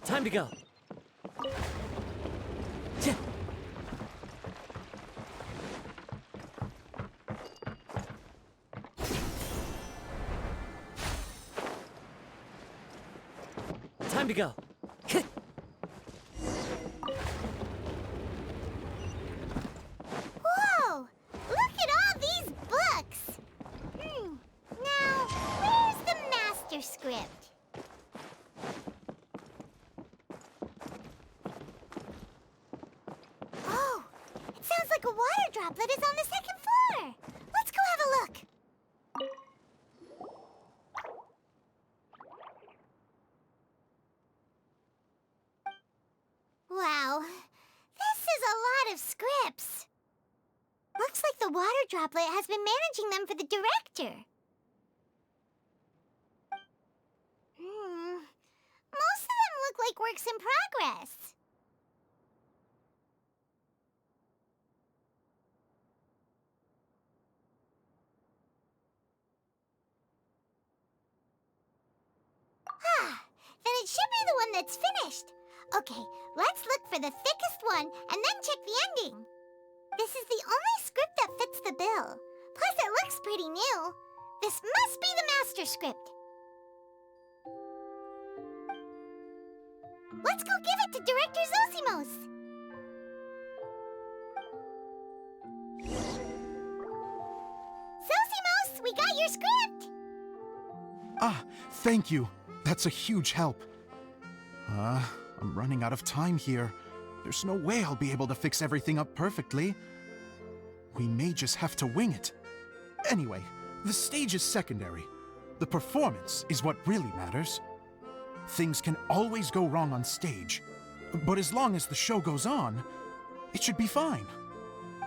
Time to go. Time to go. Whoa! Look at all these books! Now, where's the master script? Oh! It sounds like a water droplet is on the second floor! Let's go have a look! Wow, this is a lot of scripts. Looks like the water droplet has been managing them for the director. Most of them look like works in progress. Then it should be the one that's finished. Okay, let's look for the thickest one and then check the ending. This is the only script that fits the bill. Plus, it looks pretty new. This must be the master script. Let's go give it to Director Zosimos! Zosimos, we got your script! Ah, thank you. That's a huge help. I'm running out of time here. There's no way I'll be able to fix everything up perfectly. We may just have to wing it. Anyway, the stage is secondary. The performance is what really matters. Things can always go wrong on stage, but as long as the show goes on, it should be fine.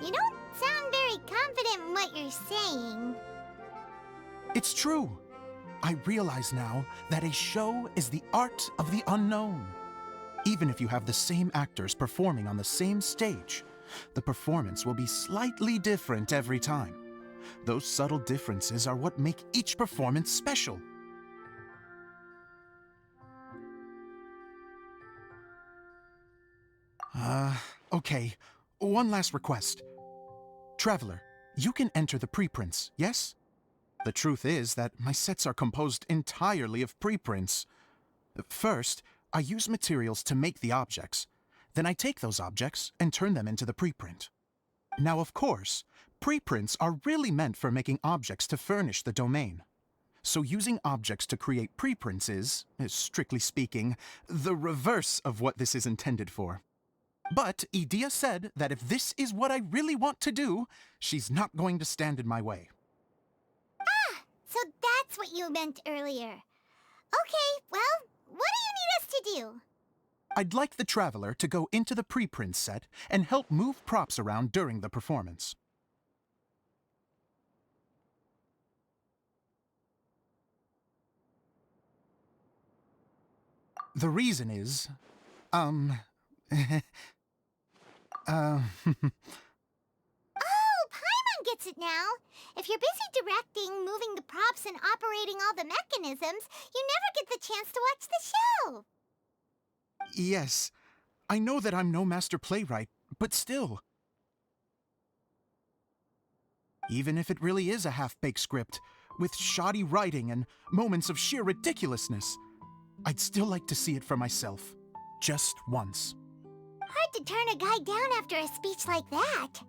You don't sound very confident in what you're saying. It's true. I realize now that a show is the art of the unknown. Even if you have the same actors performing on the same stage, the performance will be slightly different every time. Those subtle differences are what make each performance special. Okay. One last request. Traveler, you can enter the preprints, yes? The truth is that my sets are composed entirely of preprints. First, I use materials to make the objects. Then I take those objects and turn them into the preprint. Now, of course, preprints are really meant for making objects to furnish the domain. So using objects to create preprints is, strictly speaking, the reverse of what this is intended for. But Edea said that if this is what I really want to do, she's not going to stand in my way. Ah, so that's what you meant earlier. Okay, well, what do you need us to do? I'd like the Traveler to go into the preprint set and help move props around during the performance. The reason is, Oh, Paimon gets it now. If you're busy directing, moving the props, and operating all the mechanisms, you never get the chance to watch the show. Yes, I know that I'm no master playwright, but still. Even if it really is a half-baked script, with shoddy writing and moments of sheer ridiculousness, I'd still like to see it for myself, just once. Hard to turn a guy down after a speech like that.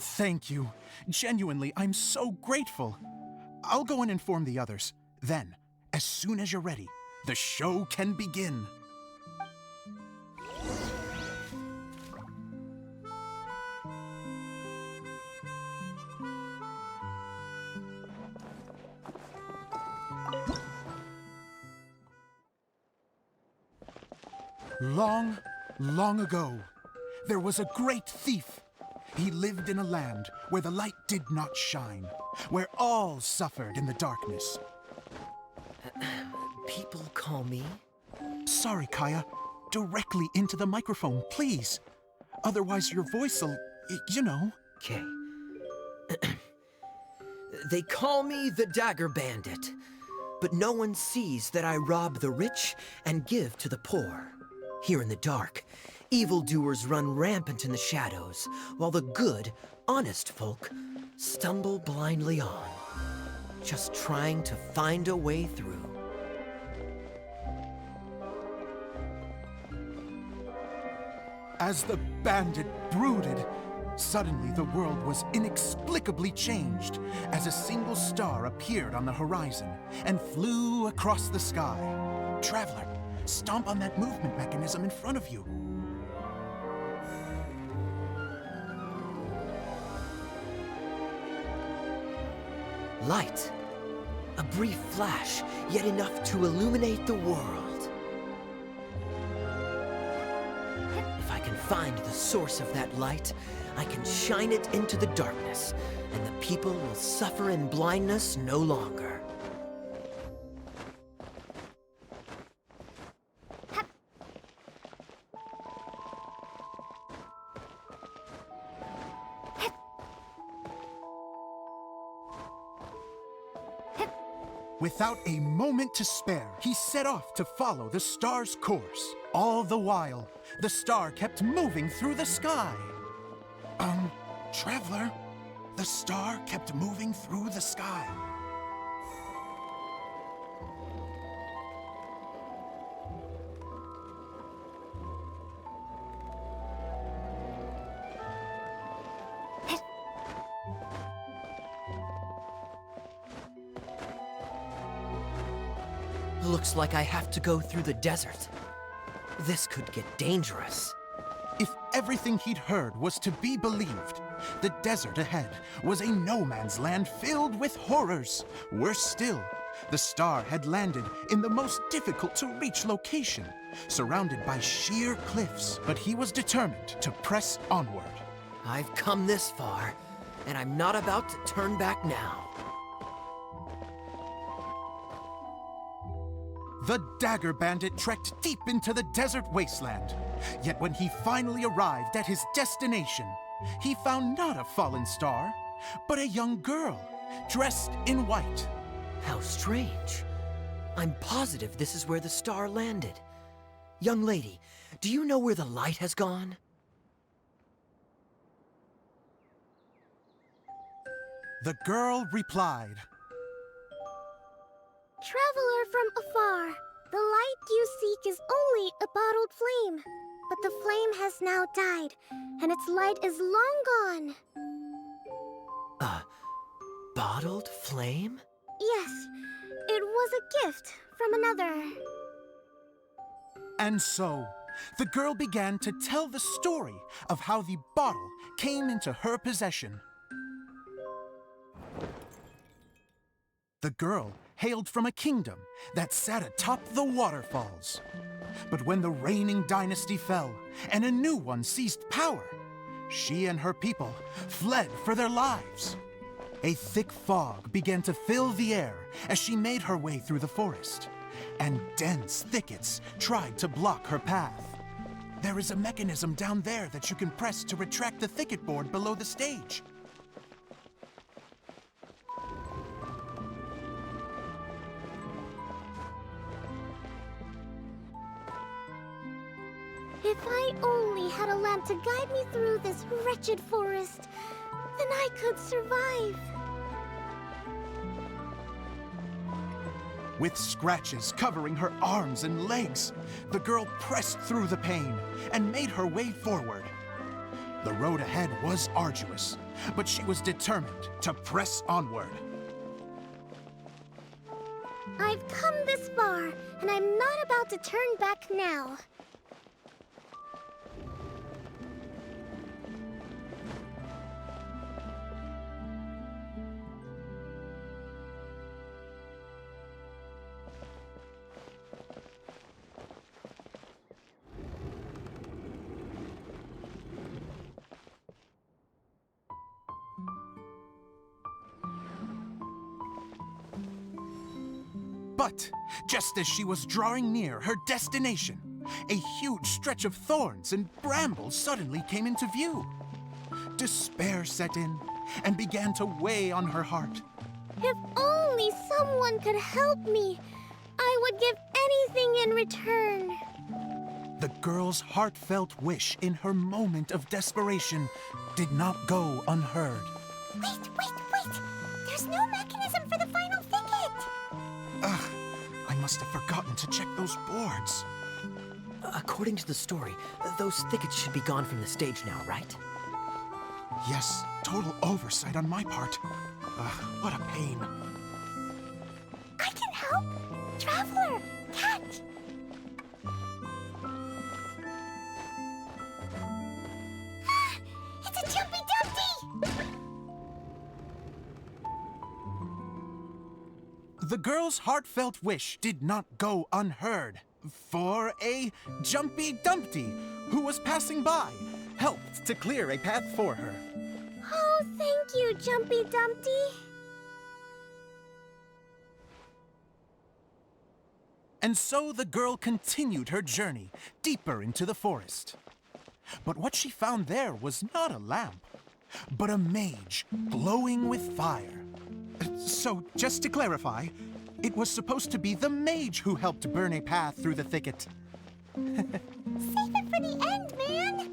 Thank you. Genuinely, I'm so grateful. I'll go and inform the others. Then, as soon as you're ready, the show can begin. Long, long ago, there was a great thief. He lived in a land where the light did not shine, where all suffered in the darkness. People call me? Sorry, Kaya. Directly into the microphone, please. Otherwise your voice'll, you know. Okay. They call me the Dagger Bandit, but no one sees that I rob the rich and give to the poor. Here in the dark, evildoers run rampant in the shadows, while the good, honest folk stumble blindly on, just trying to find a way through. As the bandit brooded, suddenly the world was inexplicably changed as a single star appeared on the horizon and flew across the sky. Traveler, stomp on that movement mechanism in front of you. Light. A brief flash, yet enough to illuminate the world. If I can find the source of that light, I can shine it into the darkness, and the people will suffer in blindness no longer. Without a moment to spare, he set off to follow the star's course. All the while, the star kept moving through the sky. Traveler, the star kept moving through the sky. Looks like I have to go through the desert. This could get dangerous. If everything he'd heard was to be believed, the desert ahead was a no-man's land filled with horrors. Worse still, the star had landed in the most difficult-to-reach location, surrounded by sheer cliffs. But he was determined to press onward. I've come this far, and I'm not about to turn back now. The Dagger Bandit trekked deep into the desert wasteland. Yet when he finally arrived at his destination, he found not a fallen star, but a young girl, dressed in white. How strange. I'm positive this is where the star landed. Young lady, do you know where the light has gone? The girl replied, Traveler from afar, the light you seek is only a bottled flame. But the flame has now died, and its light is long gone. A bottled flame? Yes, it was a gift from another. And so, the girl began to tell the story of how the bottle came into her possession. The girl hailed from a kingdom that sat atop the waterfalls. But when the reigning dynasty fell and a new one seized power, she and her people fled for their lives. A thick fog began to fill the air as she made her way through the forest, and dense thickets tried to block her path. There is a mechanism down there that you can press to retract the thicket board below the stage. If I only had a lamp to guide me through this wretched forest, then I could survive. With scratches covering her arms and legs, the girl pressed through the pain and made her way forward. The road ahead was arduous, but she was determined to press onward. I've come this far, and I'm not about to turn back now. But just as she was drawing near her destination, a huge stretch of thorns and brambles suddenly came into view. Despair set in and began to weigh on her heart. If only someone could help me, I would give anything in return. The girl's heartfelt wish in her moment of desperation did not go unheard. Wait! There's no mechanism for the final thicket! Ugh, I must have forgotten to check those boards. According to the story, those thickets should be gone from the stage now, right? Yes, total oversight on my part. What a pain. I can help! Traveler! Catch! It's a Jumpy Dumpty! The girl's heartfelt wish did not go unheard, for a Jumpy Dumpty who was passing by helped to clear a path for her. Oh, thank you, Jumpy Dumpty. And so the girl continued her journey deeper into the forest. But what she found there was not a lamp, but a mage glowing with fire. So, just to clarify, it was supposed to be the mage who helped burn a path through the thicket. Save it for the end, man!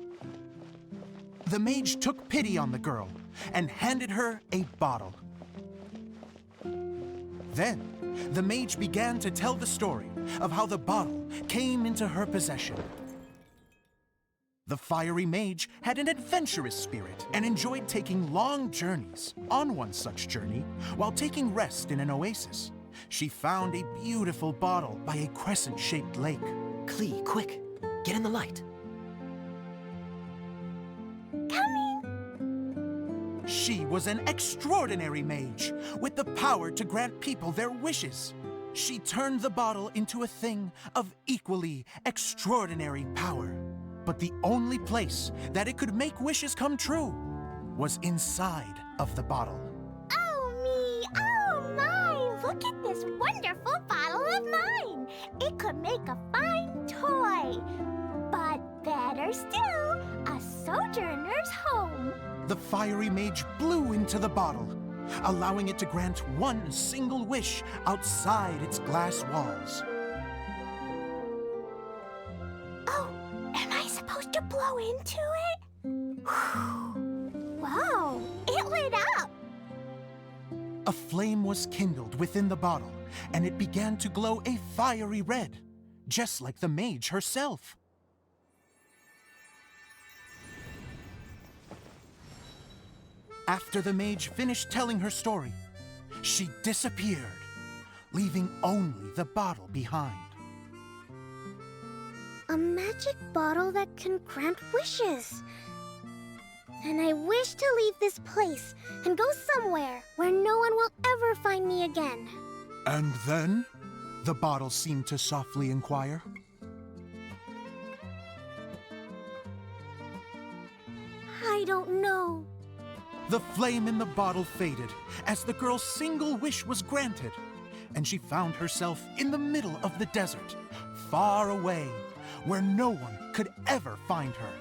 the mage took pity on the girl and handed her a bottle. Then, the mage began to tell the story of how the bottle came into her possession. The fiery mage had an adventurous spirit and enjoyed taking long journeys. On one such journey, while taking rest in an oasis, she found a beautiful bottle by a crescent-shaped lake. Klee, quick! Get in the light. Coming! She was an extraordinary mage with the power to grant people their wishes. She turned the bottle into a thing of equally extraordinary power. But the only place that it could make wishes come true was inside of the bottle. Oh me! Oh my! Look at this wonderful bottle of mine! It could make a fine toy. But better still, a sojourner's home. The fiery mage blew into the bottle, allowing it to grant one single wish outside its glass walls. Oh, am I supposed to blow into it? Wow, it lit up! A flame was kindled within the bottle, and it began to glow a fiery red, just like the mage herself. After the mage finished telling her story, she disappeared, leaving only the bottle behind. A magic bottle that can grant wishes. And I wish to leave this place and go somewhere where no one will ever find me again. And then, the bottle seemed to softly inquire. I don't know. The flame in the bottle faded as the girl's single wish was granted, and she found herself in the middle of the desert, far away, where no one could ever find her.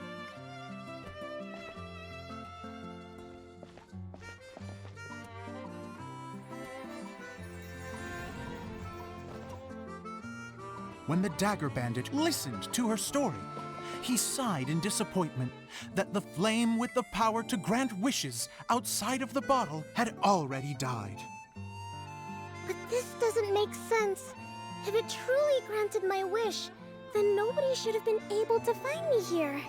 When the Dagger Bandit listened to her story, he sighed in disappointment that the flame with the power to grant wishes outside of the bottle had already died. But this doesn't make sense. If it truly granted my wish, then nobody should have been able to find me here.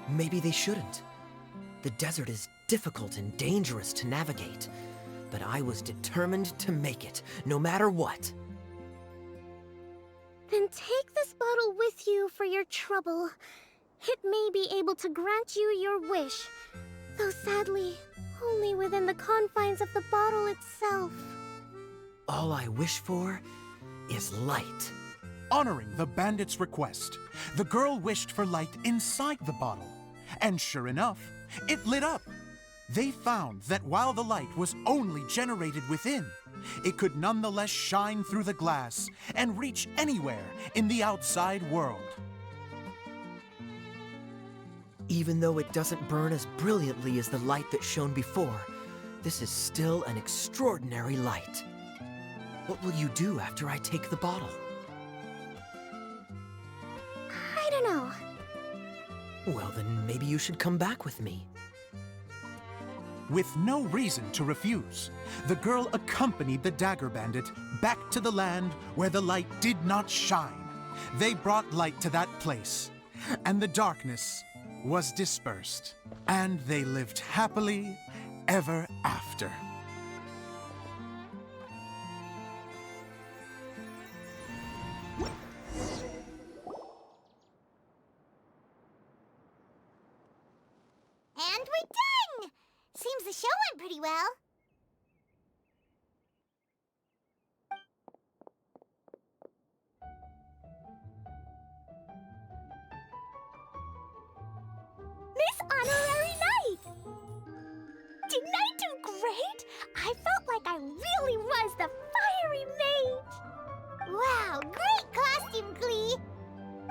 Maybe they shouldn't. The desert is difficult and dangerous to navigate, but I was determined to make it, no matter what. Then take this bottle with you for your trouble. It may be able to grant you your wish, though sadly, only within the confines of the bottle itself. All I wish for is light. Honoring the bandit's request, the girl wished for light inside the bottle, and sure enough, it lit up. They found that while the light was only generated within, it could nonetheless shine through the glass and reach anywhere in the outside world. Even though it doesn't burn as brilliantly as the light that shone before, this is still an extraordinary light. What will you do after I take the bottle? I don't know. Well, then maybe you should come back with me. With no reason to refuse, the girl accompanied the Dagger Bandit back to the land where the light did not shine. They brought light to that place, and the darkness was dispersed, and they lived happily ever after. And we're done! Seems the show went pretty well. Miss Honorary Knight! Didn't I do great? I felt like I really was the fiery mage. Wow, great costume, Glee!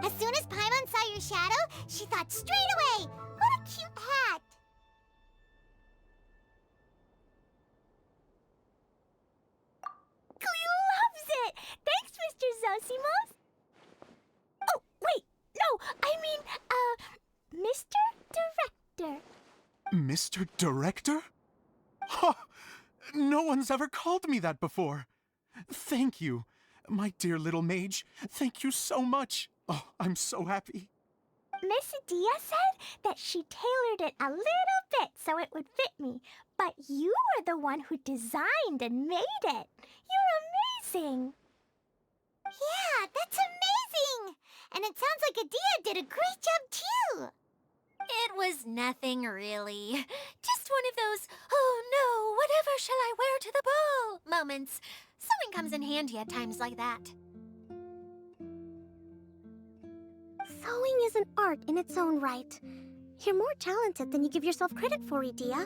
As soon as Paimon saw your shadow, she thought straight away, what a cute hat! Glee loves it! Thanks, Mr. Zosimos! Oh, wait, no, I mean, Mr. Director. Mr. Director? Ha! No one's ever called me that before. Thank you. My dear little mage, thank you so much. Oh, I'm so happy. Miss Dia said that she tailored it a little bit so it would fit me, but you were the one who designed and made it. You're amazing. Yeah, that's amazing! And it sounds like Adia did a great job too. It was nothing really. Just one of those, oh no, whatever shall I wear to the ball moments. Sewing comes in handy at times like that. Sewing is an art in its own right. You're more talented than you give yourself credit for, Adia.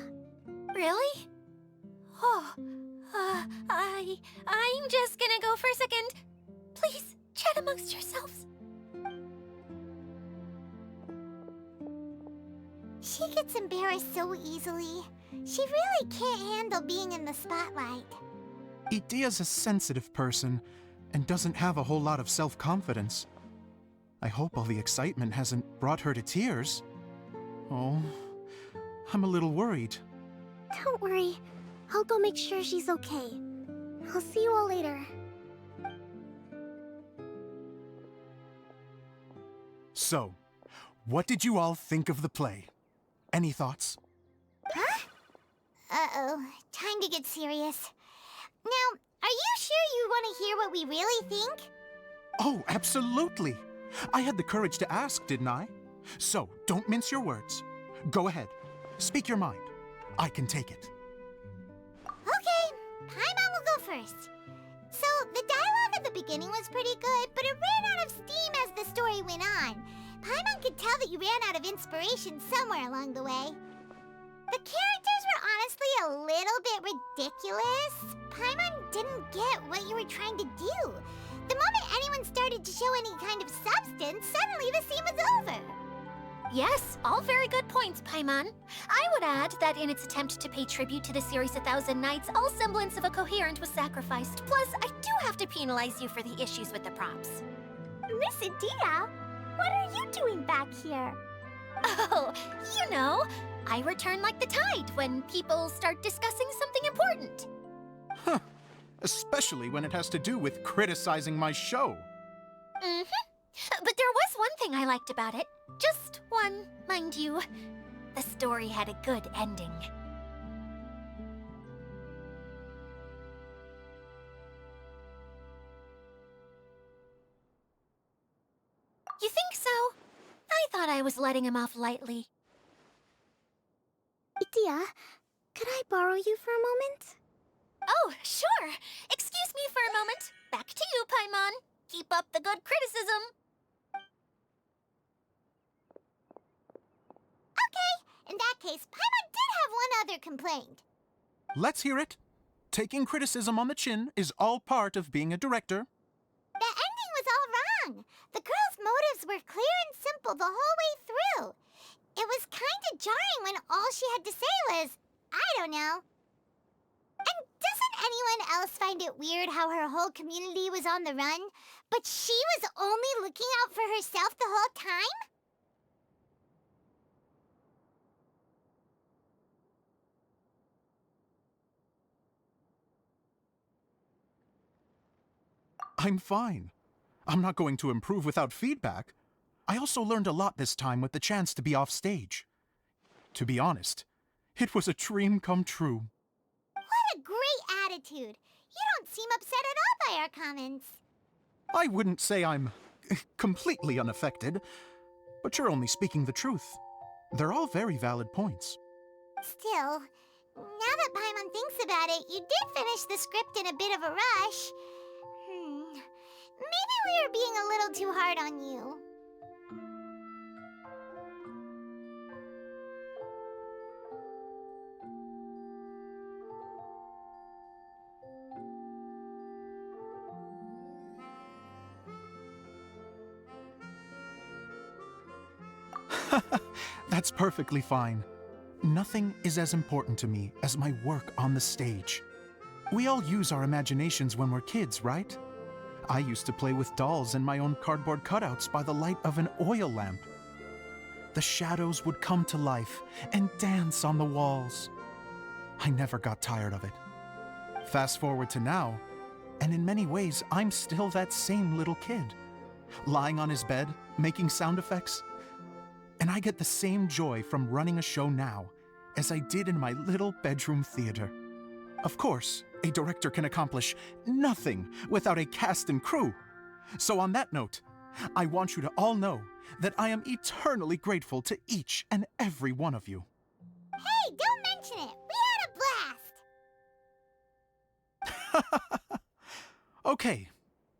Really? Oh, I'm just gonna go for a second. Please, chat amongst yourselves. She gets embarrassed so easily. She really can't handle being in the spotlight. Idia's a sensitive person and doesn't have a whole lot of self-confidence. I hope all the excitement hasn't brought her to tears. Oh, I'm a little worried. Don't worry. I'll go make sure she's okay. I'll see you all later. So, what did you all think of the play? Any thoughts? Huh? Uh-oh. Time to get serious. Now, are you sure you want to hear what we really think? Oh, absolutely. I had the courage to ask, didn't I? So, don't mince your words. Go ahead. Speak your mind. I can take it. Okay, Paimon will go first. So, the dialogue at the beginning was pretty good, but it ran out of steam as the story went on. Paimon could tell that you ran out of inspiration somewhere along the way. The characters were honestly a little bit ridiculous. Paimon didn't get what you were trying to do. The moment anyone started to show any kind of substance, suddenly the scene was over. Yes, all very good points, Paimon. I would add that in its attempt to pay tribute to the series 1,000 Nights, all semblance of a coherent was sacrificed. Plus, I do have to penalize you for the issues with the props. Miss Adia, what are you doing back here? Oh, you know, I return like the tide when people start discussing something important. Huh. Especially when it has to do with criticizing my show. Mm-hmm. But there was one thing I liked about it. Just one, mind you. The story had a good ending. You think so? I thought I was letting him off lightly. Adia, could I borrow you for a moment? Oh, sure. Excuse me for a moment. Back to you, Paimon. Keep up the good criticism. Okay, in that case, Paimon did have one other complaint. Let's hear it. Taking criticism on the chin is all part of being a director. The ending was all wrong. The girl's motives were clear and simple the whole way through. It was kind of jarring when all she had to say was, I don't know. And doesn't anyone else find it weird how her whole community was on the run, but she was only looking out for herself the whole time? I'm fine. I'm not going to improve without feedback. I also learned a lot this time with the chance to be off stage. To be honest, it was a dream come true. What a great attitude. You don't seem upset at all by our comments. I wouldn't say I'm completely unaffected, but you're only speaking the truth. They're all very valid points. Still, now that Paimon thinks about it, you did finish the script in a bit of a rush. Maybe we were being a little too hard on you. That's perfectly fine. Nothing is as important to me as my work on the stage. We all use our imaginations when we're kids, right? I used to play with dolls and my own cardboard cutouts by the light of an oil lamp. the shadows would come to life and dance on the walls. I never got tired of it. Fast forward to now, and in many ways, I'm still that same little kid, lying on his bed, making sound effects. And I get the same joy from running a show now as I did in my little bedroom theater. Of course, a director can accomplish nothing without a cast and crew. So on that note, I want you to all know that I am eternally grateful to each and every one of you. Hey, don't mention it! We had a blast! Okay,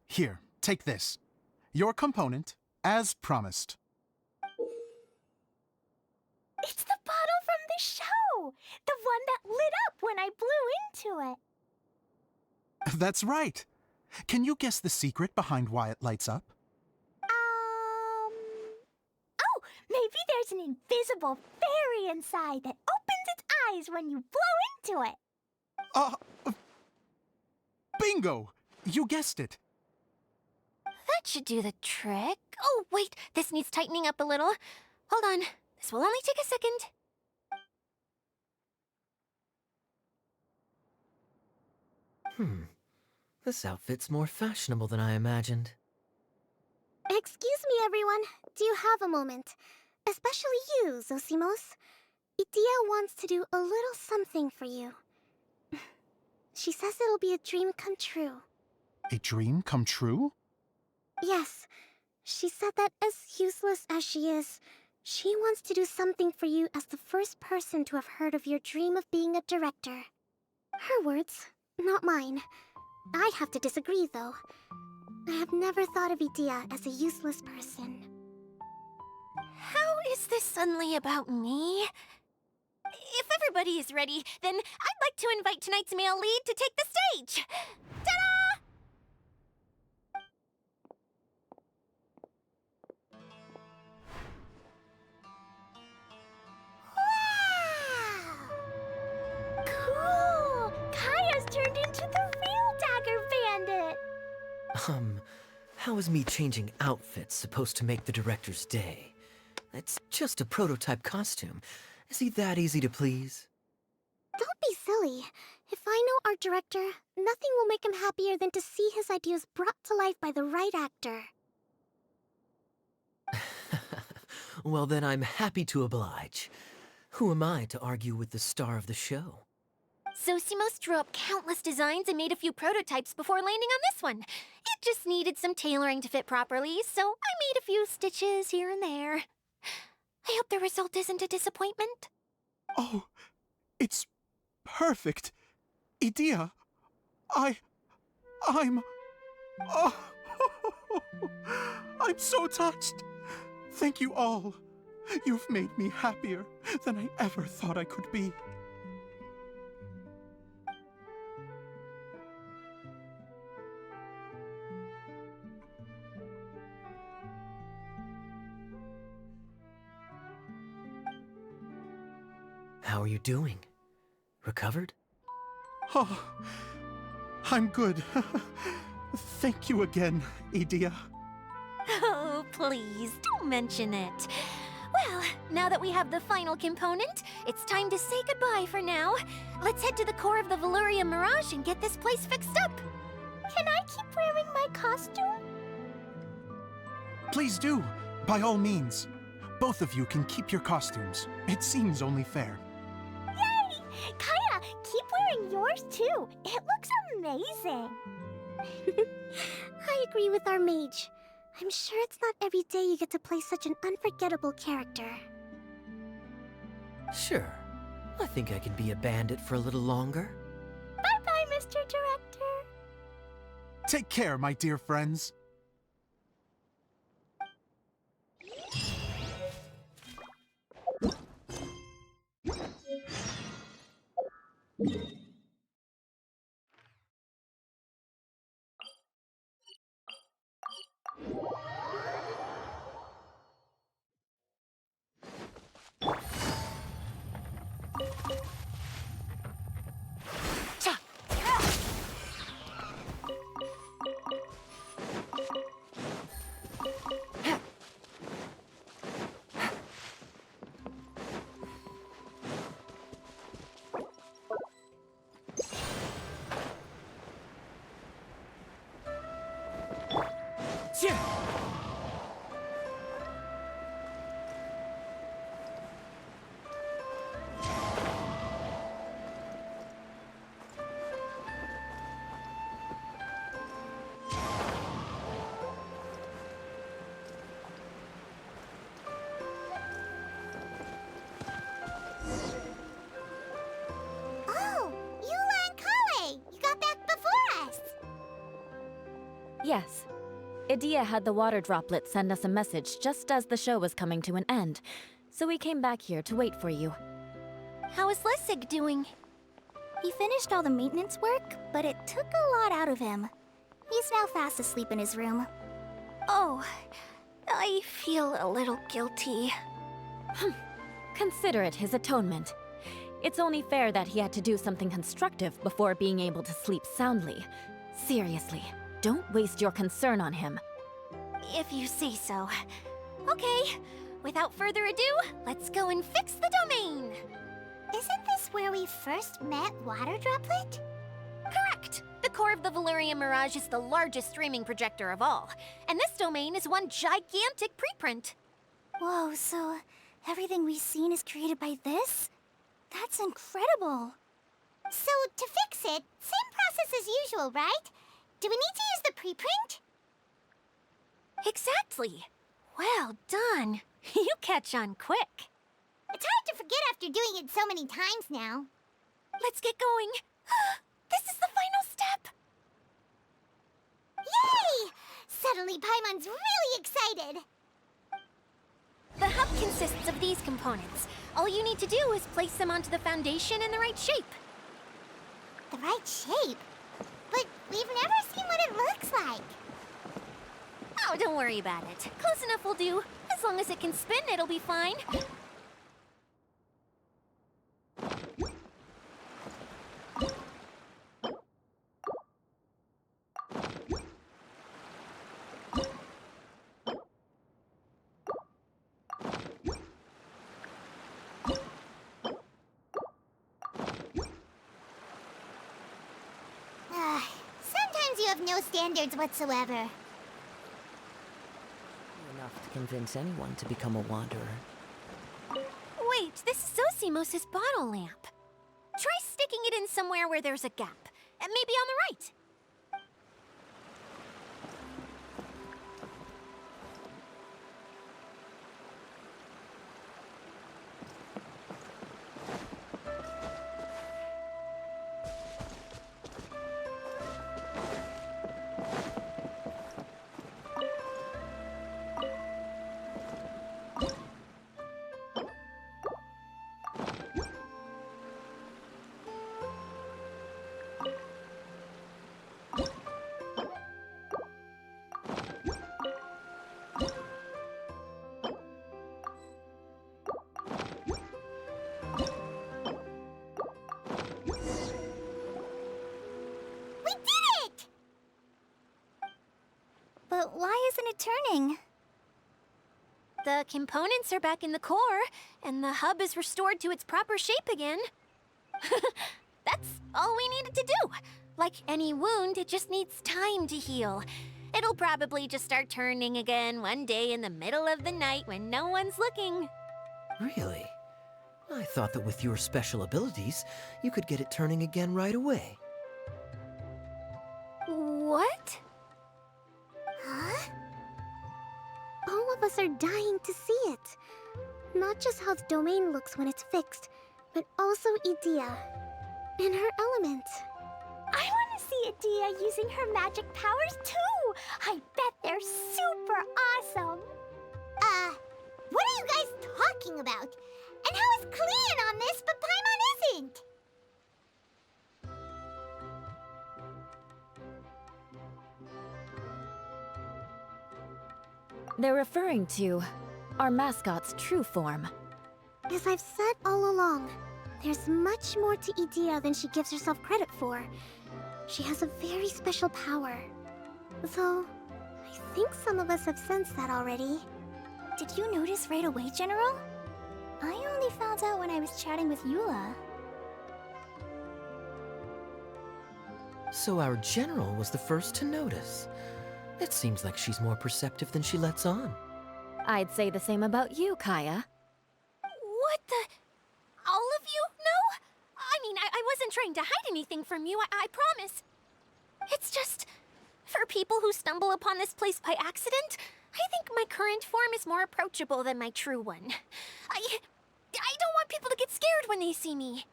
here, take this. Your component, as promised. It's the bottle from the show! The one that lit up when I blew into it. That's right. Can you guess the secret behind why it lights up? Oh, maybe there's an invisible fairy inside that opens its eyes when you blow into it. Bingo! You guessed it. That should do the trick. Oh, wait, this needs tightening up a little. Hold on, this will only take a second. This outfit's more fashionable than I imagined. Excuse me, everyone. Do you have a moment? Especially you, Zosimos. Idia wants to do a little something for you. She says it'll be a dream come true. A dream come true? Yes. She said that as useless as she is, she wants to do something for you as the first person to have heard of your dream of being a director. Her words, not mine. I'd have to disagree, though. I have never thought of Idia as a useless person. How is this suddenly about me? If everybody is ready, then I'd like to invite tonight's male lead to take the stage. Ta-da! Wow! Cool! Kaya's turned into the real Dagger Bandit! How is me changing outfits supposed to make the director's day? It's just a prototype costume. Is he that easy to please? Don't be silly. If I know our director, nothing will make him happier than to see his ideas brought to life by the right actor. Well, then I'm happy to oblige. Who am I to argue with the star of the show? Zosimos drew up countless designs and made a few prototypes before landing on this one. It just needed some tailoring to fit properly, so I made a few stitches here and there. I hope the result isn't a disappointment. Oh, it's perfect. Idia, I'm... Oh, I'm so touched. Thank you all. You've made me happier than I ever thought I could be. How are you doing? Recovered? Oh, I'm good. Thank you again, Idia. Oh, please, don't mention it. Well, now that we have the final component, it's time to say goodbye for now. Let's head to the core of the Valuria Mirage and get this place fixed up. Can I keep wearing my costume? Please do, by all means. Both of you can keep your costumes. It seems only fair. Yay! Kaya, keep wearing yours too. It looks amazing. I agree with our mage. I'm sure it's not every day you get to play such an unforgettable character. Sure. I think I can be a bandit for a little longer. Bye-bye, Mr. Director. Take care, my dear friends. Oh, Eula and Kale! You got back before us! Yes. Idea had the water droplet send us a message just as the show was coming to an end, so we came back here to wait for you. How is Lessig doing? He finished all the maintenance work, but it took a lot out of him. He's now fast asleep in his room. Oh, I feel a little guilty. Consider it his atonement. It's only fair that he had to do something constructive before being able to sleep soundly. Seriously, don't waste your concern on him. If you say so. Okay, without further ado, let's go and fix the domain! Isn't this where we first met Water Droplet? Correct! The core of the Valerian Mirage is the largest streaming projector of all, and this domain is one gigantic preprint. Whoa, so everything we've seen is created by this? That's incredible! So, to fix it, same process as usual, right? Do we need to use the preprint? Exactly! Well done! You catch on quick. It's hard to forget after doing it so many times now. Let's get going! This is the final step! Yay! Suddenly Paimon's really excited! The hub consists of these components. All you need to do is place them onto the foundation in the right shape. The right shape? But we've never seen what it looks like. Oh, don't worry about it. Close enough will do. As long as it can spin, it'll be fine. Sometimes you have no standards whatsoever. Enough to convince anyone to become a wanderer. Wait, this is Zosimos' bottle lamp. Try sticking it in somewhere where there's a gap. Maybe on the right. But why isn't it turning? The components are back in the core, and the hub is restored to its proper shape again. That's all we needed to do. Like any wound, it just needs time to heal. It'll probably just start turning again one day in the middle of the night when no one's looking. Really? I thought that with your special abilities, you could get it turning again right away. What? Huh? All of us are dying to see it. Not just how the domain looks when it's fixed, but also Idea. And her element. I want to see Idea using her magic powers too! I bet they're super awesome! What are you guys talking about? And how is Kleon on this, but Paimon isn't? They're referring to our mascot's true form. As I've said all along, there's much more to Idea than she gives herself credit for. She has a very special power. Though, I think some of us have sensed that already. Did you notice right away, General? I only found out when I was chatting with Eula. So our general was the first to notice. It seems like she's more perceptive than she lets on. I'd say the same about you, Kaya. What the? All of you? No? I mean, I wasn't trying to hide anything from you, I promise. It's just, for people who stumble upon this place by accident, I think my current form is more approachable than my true one. I don't want people to get scared when they see me.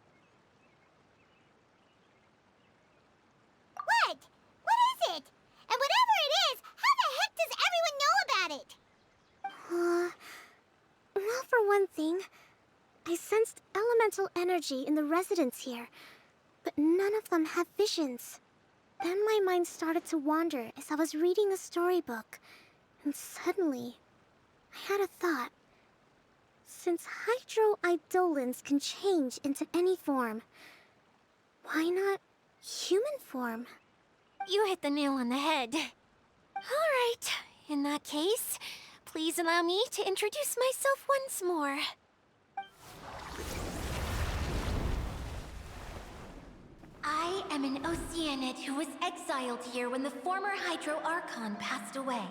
What? What is it? And whatever it is, how the heck does everyone know about it? Well, for one thing, I sensed elemental energy in the residents here, but none of them have visions. Then my mind started to wander as I was reading a storybook, and suddenly, I had a thought. Since hydro-eidolons can change into any form, why not human form? You hit the nail on the head. All right, in that case, please allow me to introduce myself once more. I am an Oceanid who was exiled here when the former Hydro Archon passed away.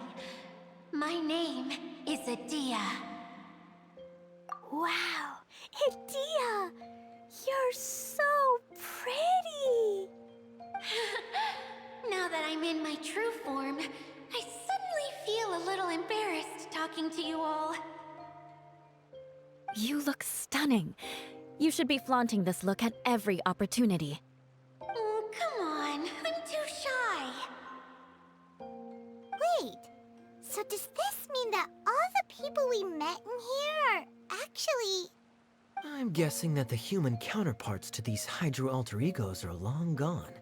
My name is Adia. Wow, Adia! You're so pretty! Now that I'm in my true form, I suddenly feel a little embarrassed talking to you all. You look stunning. You should be flaunting this look at every opportunity. Oh, come on. I'm too shy. Wait, so does this mean that all the people we met in here are actually... I'm guessing that the human counterparts to these Hydro alter egos are long gone.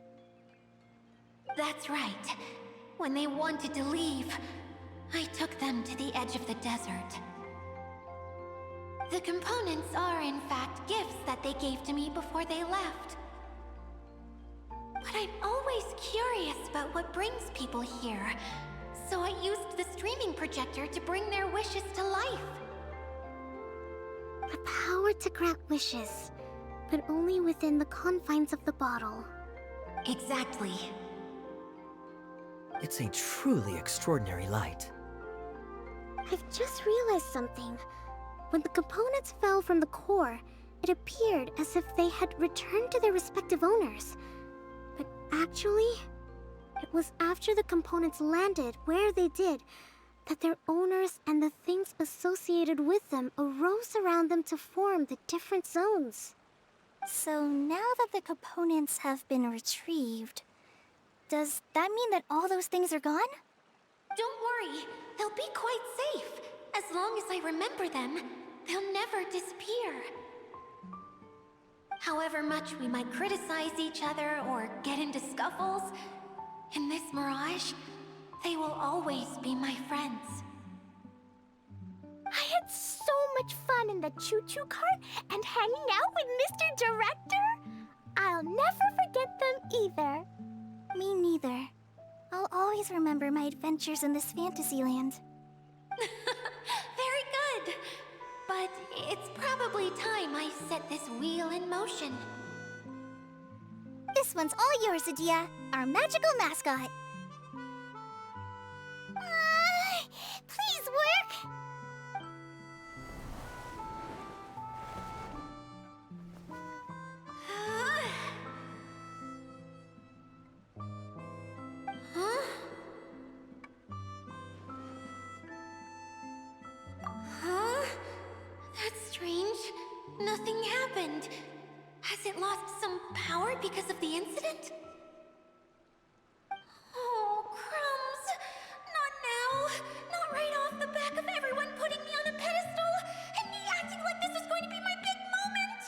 That's right. When they wanted to leave, I took them to the edge of the desert. The components are, in fact, gifts that they gave to me before they left. But I'm always curious about what brings people here, so I used the streaming projector to bring their wishes to life. The power to grant wishes, but only within the confines of the bottle. Exactly. It's a truly extraordinary light. I've just realized something. When the components fell from the core, it appeared as if they had returned to their respective owners. But actually, it was after the components landed where they did that their owners and the things associated with them arose around them to form the different zones. So now that the components have been retrieved, does that mean that all those things are gone? Don't worry, they'll be quite safe. As long as I remember them, they'll never disappear. However much we might criticize each other or get into scuffles, in this mirage, they will always be my friends. I had so much fun in the choo-choo cart and hanging out with Mr. Director. I'll never forget them either. Me neither. I'll always remember my adventures in this fantasy land. Very good. But it's probably time I set this wheel in motion. This one's all yours, Adia, our magical mascot. Please work! Huh? Huh? That's strange. Nothing happened. Has it lost some power because of the incident? Oh, crumbs. Not now. Not right off the back of everyone putting me on a pedestal and me acting like this is going to be my big moment.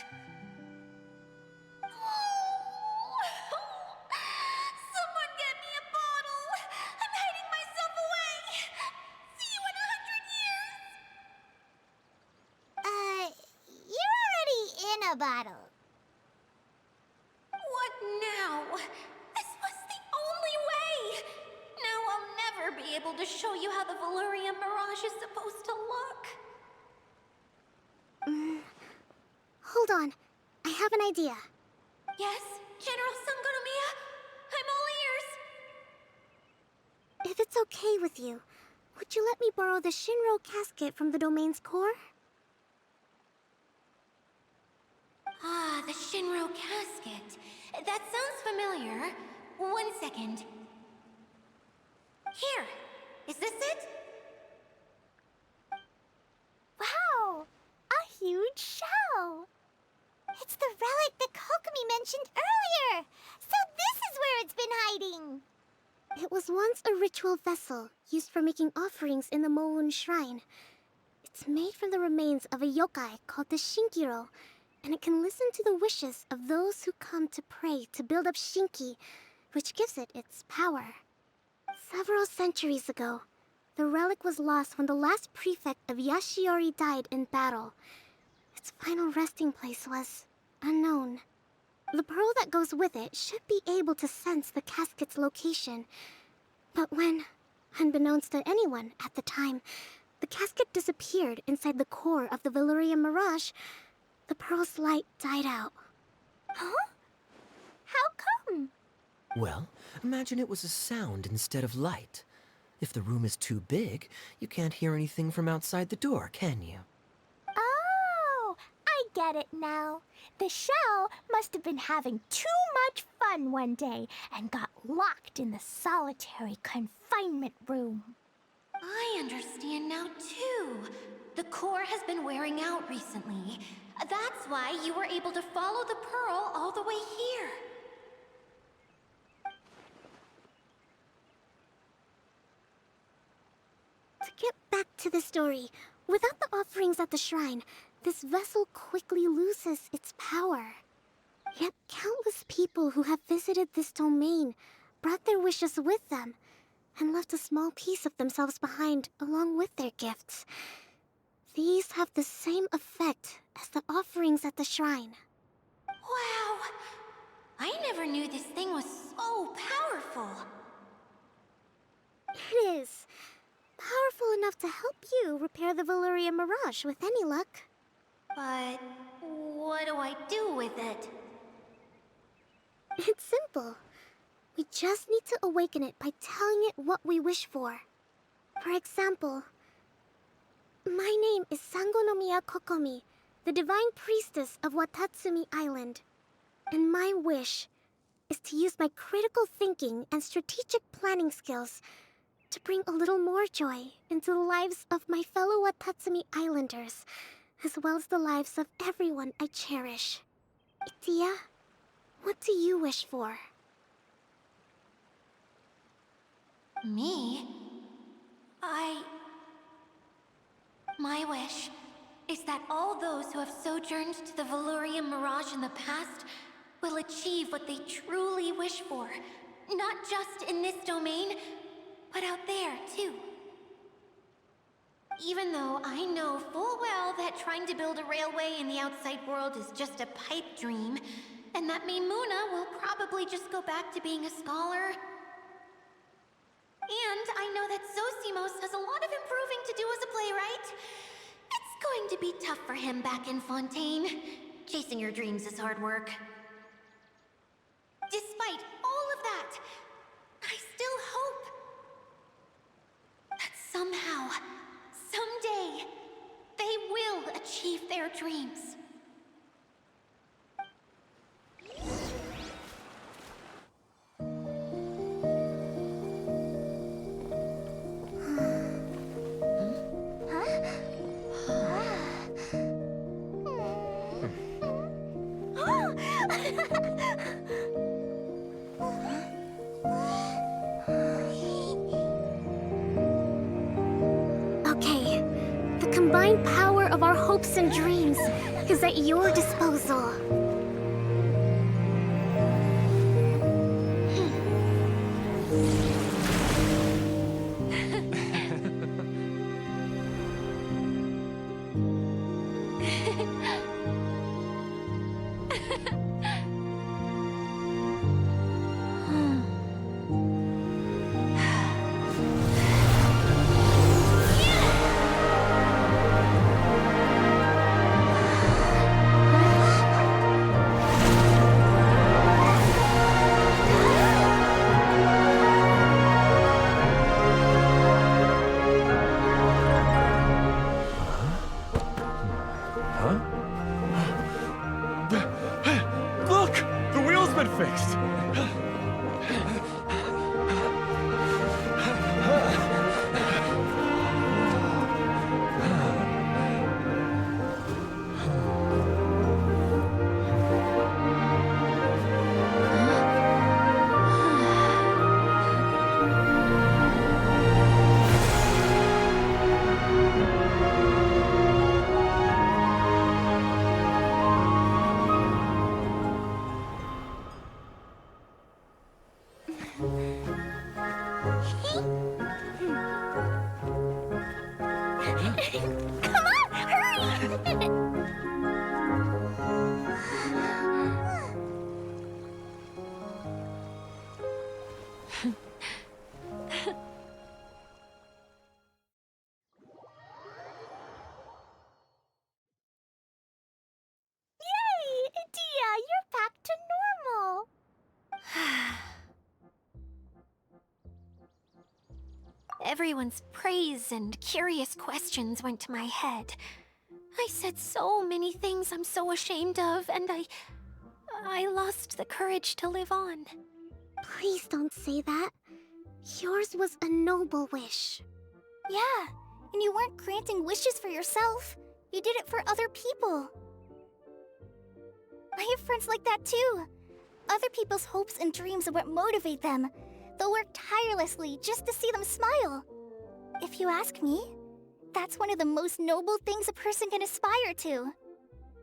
Someone get me a bottle. I'm hiding myself away. See you in 100 years. You're already in a bottle. What now? This was the only way! Now I'll never be able to show you how the Valyria Mirage is supposed to look. Hold on. I have an idea. Yes, General Sangonomiya? I'm all ears. If it's okay with you, would you let me borrow the Shinro casket from the domain's core? Ah, the Shinro casket. That sounds familiar. 1 second. Here. Is this it? Wow! A huge shell! It's the relic that Kokomi mentioned earlier! So this is where it's been hiding! It was once a ritual vessel used for making offerings in the Moon Shrine. It's made from the remains of a yokai called the Shinkiro, and it can listen to the wishes of those who come to pray to build up Shinki, which gives it its power. Several centuries ago, the relic was lost when the last prefect of Yashiori died in battle. Its final resting place was unknown. The pearl that goes with it should be able to sense the casket's location. But when, unbeknownst to anyone at the time, the casket disappeared inside the core of the Valyrian Mirage, the pearl's light died out. Huh? How come? Well, imagine it was a sound instead of light. If the room is too big, you can't hear anything from outside the door, can you? Oh, I get it now. The shell must have been having too much fun one day and got locked in the solitary confinement room. I understand now, too. The core has been wearing out recently. That's why you were able to follow the pearl all the way here. To get back to the story, without the offerings at the shrine, this vessel quickly loses its power. Yet countless people who have visited this domain brought their wishes with them and left a small piece of themselves behind along with their gifts. These have the same effect as the offerings at the shrine. Wow! I never knew this thing was so powerful. It is. Powerful enough to help you repair the Valyrian Mirage with any luck. But what do I do with it? It's simple. We just need to awaken it by telling it what we wish for. For example, my name is Sangonomiya Kokomi, the divine priestess of Watatsumi Island. And my wish is to use my critical thinking and strategic planning skills to bring a little more joy into the lives of my fellow Watatsumi Islanders, as well as the lives of everyone I cherish. Itia, what do you wish for? Me? My wish is that all those who have sojourned to the Valyrian Mirage in the past will achieve what they truly wish for. Not just in this domain, but out there, too. Even though I know full well that trying to build a railway in the outside world is just a pipe dream, and that Mimuna will probably just go back to being a scholar. And I know that Zosimos has a lot of improving to do as a playwright. It's going to be tough for him back in Fontaine. Chasing your dreams is hard work. Despite all of that, I still hope that somehow, someday, they will achieve their dreams. Okay, the combined power of our hopes and dreams is at your disposal. Come on, hurry! Yay! Dia, you're back to normal. Everyone's praise and curious questions went to my head. I said so many things I'm so ashamed of, and I lost the courage to live on. Please don't say that. Yours was a noble wish. Yeah, and you weren't granting wishes for yourself. You did it for other people. I have friends like that too. Other people's hopes and dreams are what motivate them. They'll work tirelessly just to see them smile. If you ask me, that's one of the most noble things a person can aspire to.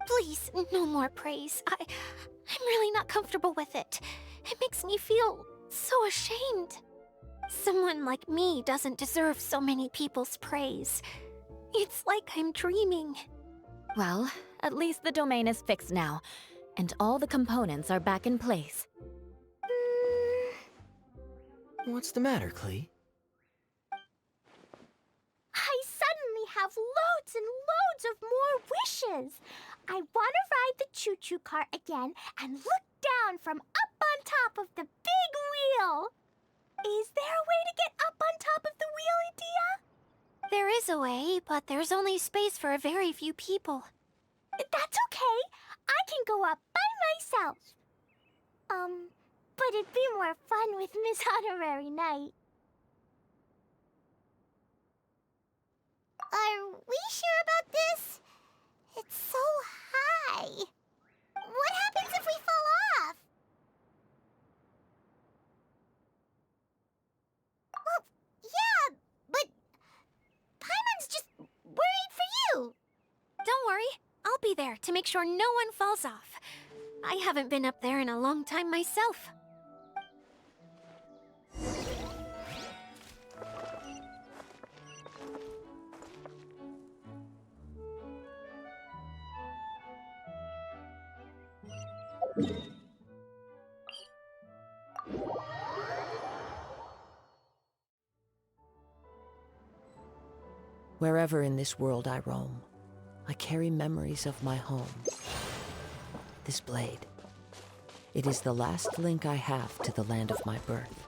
Please, no more praise. I'm really not comfortable with it. It makes me feel so ashamed. Someone like me doesn't deserve so many people's praise. It's like I'm dreaming. Well, at least the domain is fixed now, and all the components are back in place. What's the matter, Klee? I suddenly have loads and loads of more wishes. I want to ride the choo-choo cart again and look down from up on top of the big wheel. Is there a way to get up on top of the wheel, Adia? There is a way, but there's only space for a very few people. That's okay. I can go up by myself. But it'd be more fun with Miss Honorary Knight. Are we sure about this? It's so high. What happens if we fall off? Well, yeah, but Paimon's just worried for you. Don't worry, I'll be there to make sure no one falls off. I haven't been up there in a long time myself. Wherever in this world I roam, I carry memories of my home. This blade. It is the last link I have to the land of my birth.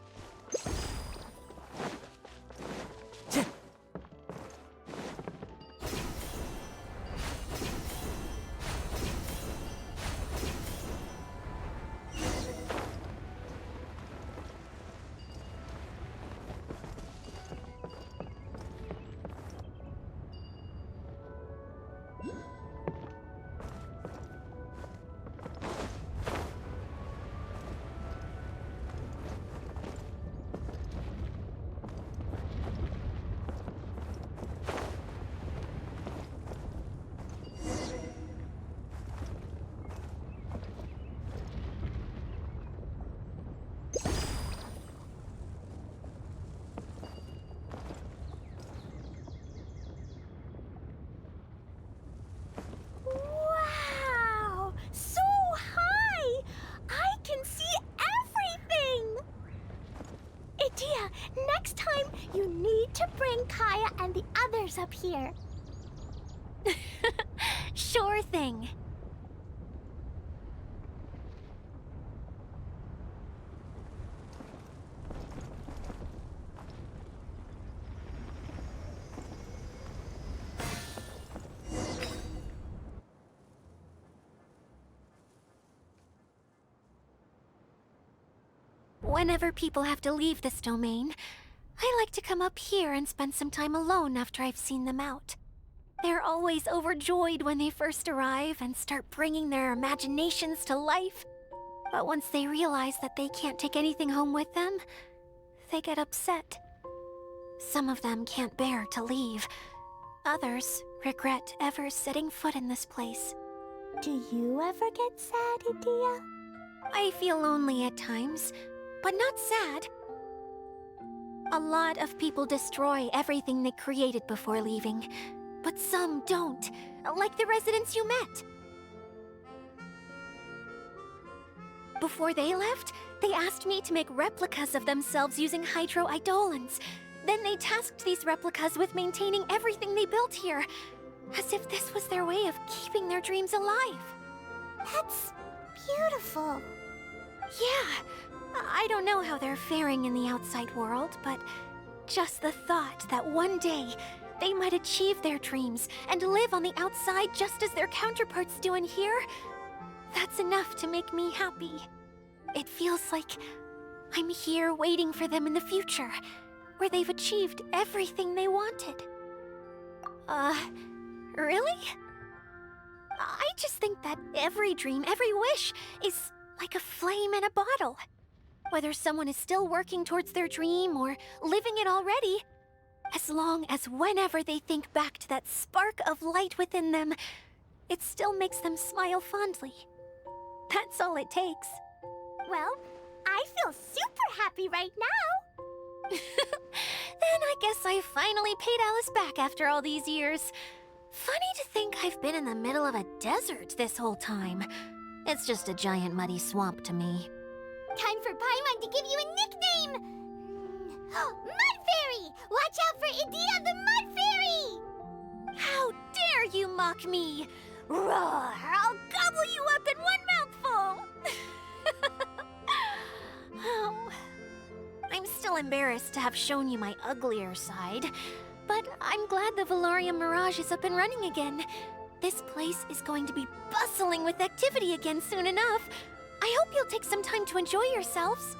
Wow! So high! I can see everything! Idia, next time you need to bring Kaya and the others up here. Sure thing. Whenever people have to leave this domain, I like to come up here and spend some time alone after I've seen them out. They're always overjoyed when they first arrive and start bringing their imaginations to life. But once they realize that they can't take anything home with them, they get upset. Some of them can't bear to leave. Others regret ever setting foot in this place. Do you ever get sad, Idia? I feel lonely at times, but not sad. A lot of people destroy everything they created before leaving. but some don't, like the residents you met. Before they left, they asked me to make replicas of themselves using hydroidolins. Then they tasked these replicas with maintaining everything they built here, as if this was their way of keeping their dreams alive. That's beautiful. Yeah, I don't know how they're faring in the outside world, but just the thought that one day they might achieve their dreams and live on the outside just as their counterparts do in here, that's enough to make me happy. It feels like I'm here waiting for them in the future, where they've achieved everything they wanted. Really? I just think that every dream, every wish, is like a flame in a bottle. Whether someone is still working towards their dream or living it already, as long as whenever they think back to that spark of light within them, it still makes them smile fondly. That's all it takes. Well, I feel super happy right now. Then I guess I finally paid Alice back after all these years. Funny to think I've been in the middle of a desert this whole time. It's just a giant muddy swamp to me. Time for Paimon to give you a nickname! Mud Fairy! Watch out for Idea the Mud Fairy! How dare you mock me! Roar! I'll gobble you up in one mouthful! Oh, I'm still embarrassed to have shown you my uglier side, but I'm glad the Valorium Mirage is up and running again. This place is going to be bustling with activity again soon enough. I hope you'll take some time to enjoy yourselves.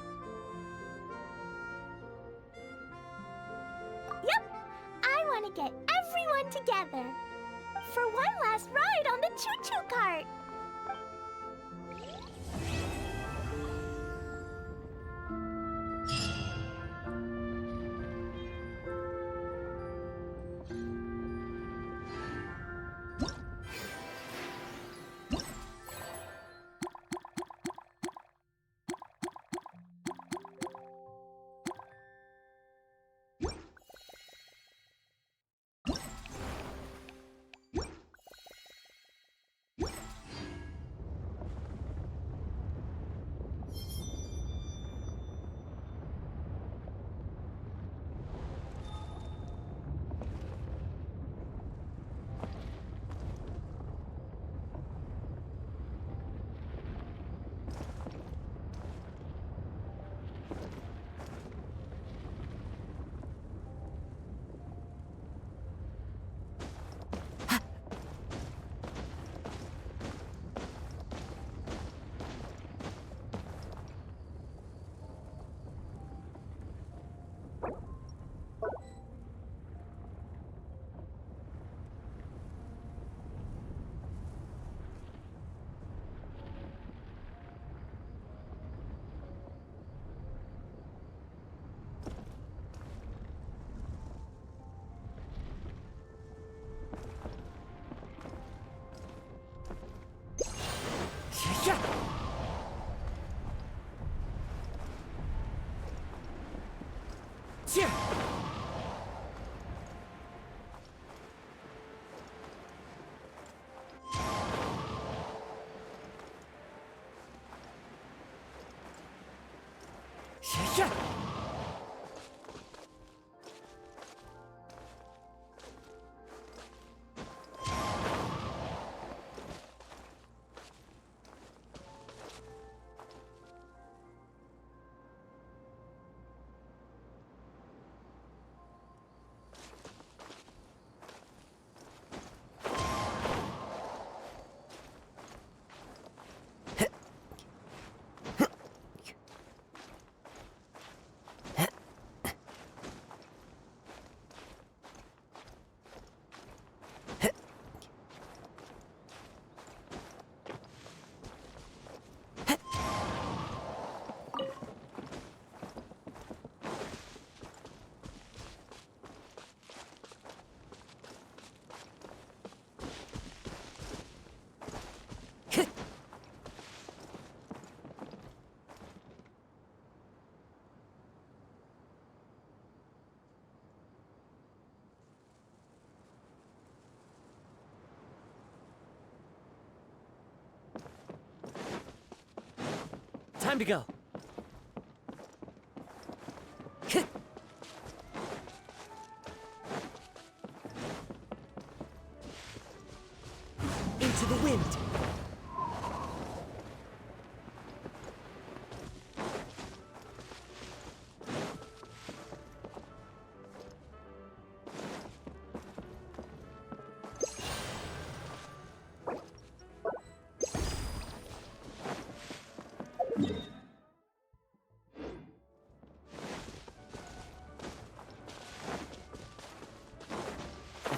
Yep, I want to get everyone together for one last ride on the choo-choo cart. Time to go. Into the wind.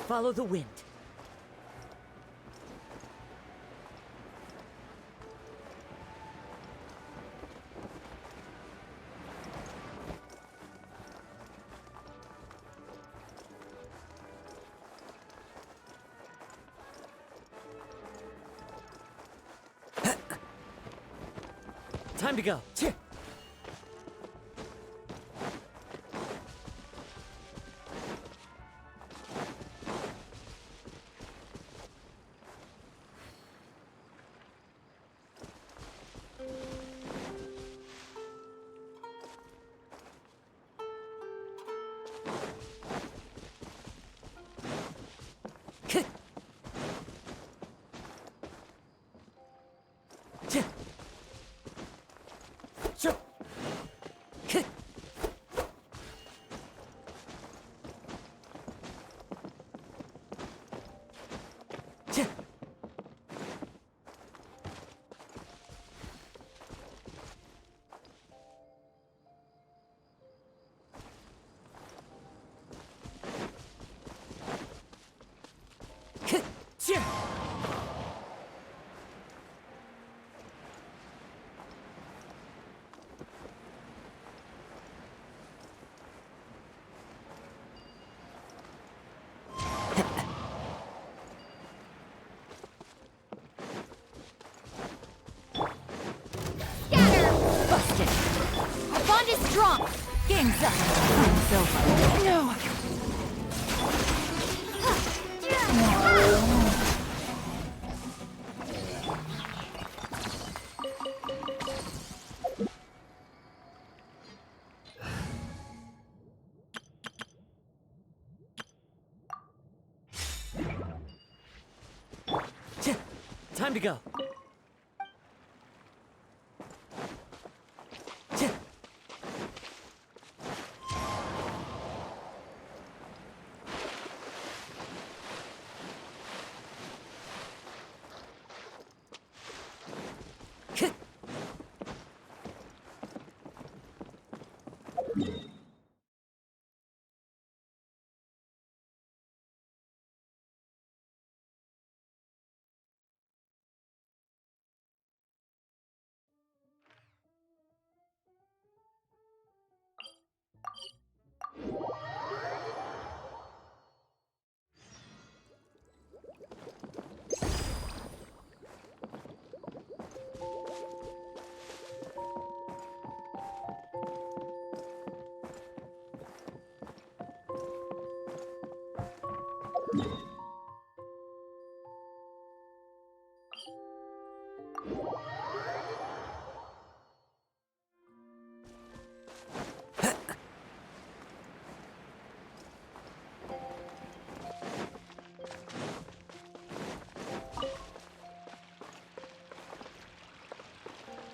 Follow the wind. Time to go. Busted! Our bond is strong! Game's up! It's over. No! Time to go.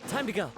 Time to go.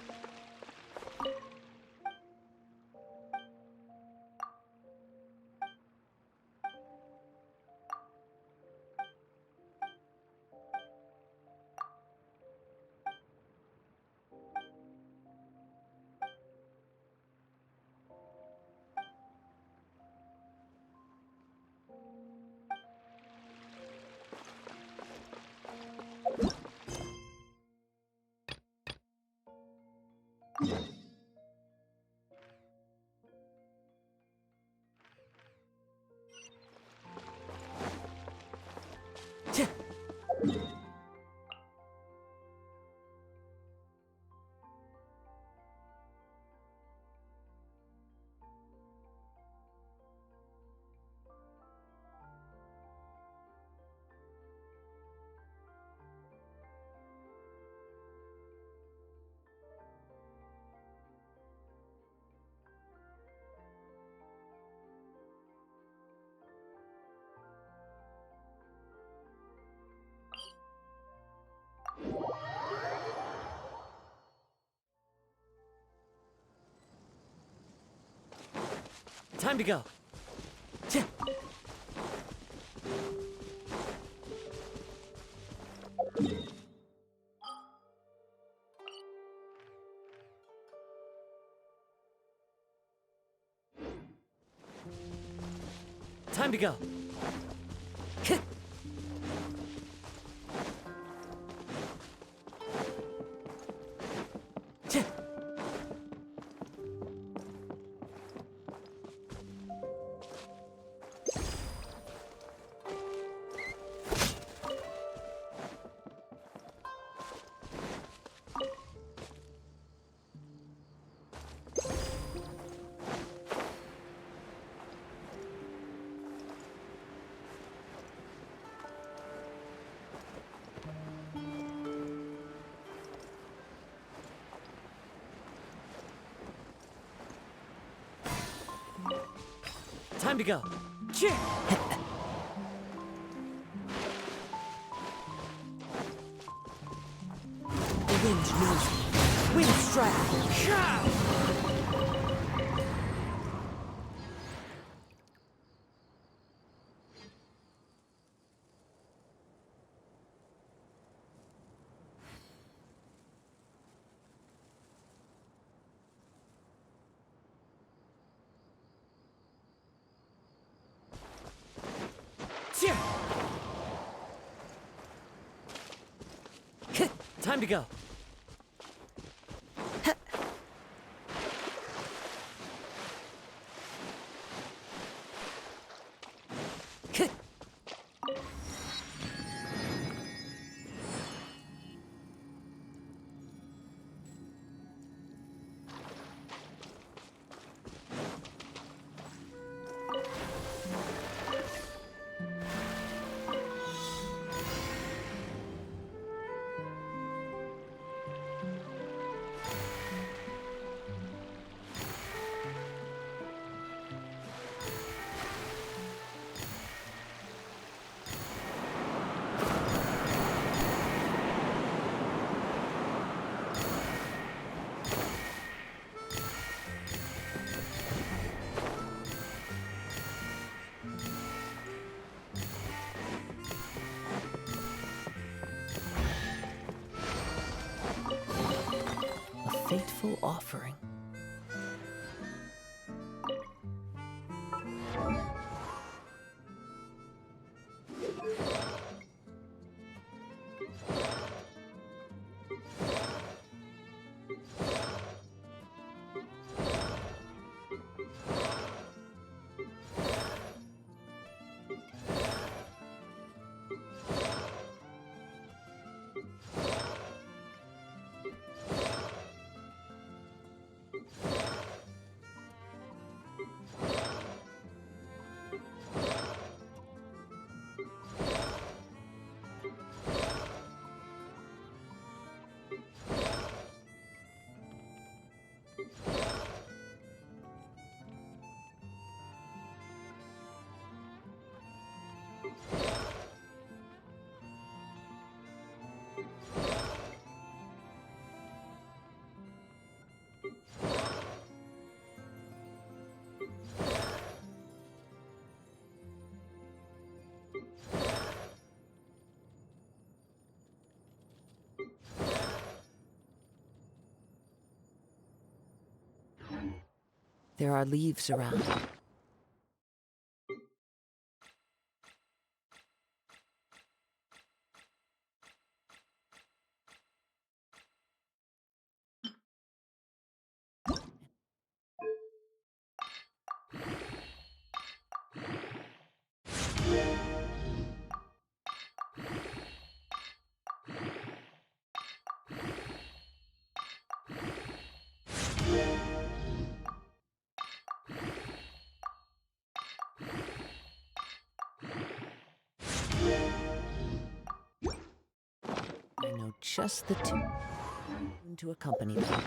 Time to go. Time to go. Time to go. The wind knows me. Wind strike! Time to go. A fateful offering. There are leaves around. I know just the tune to accompany them.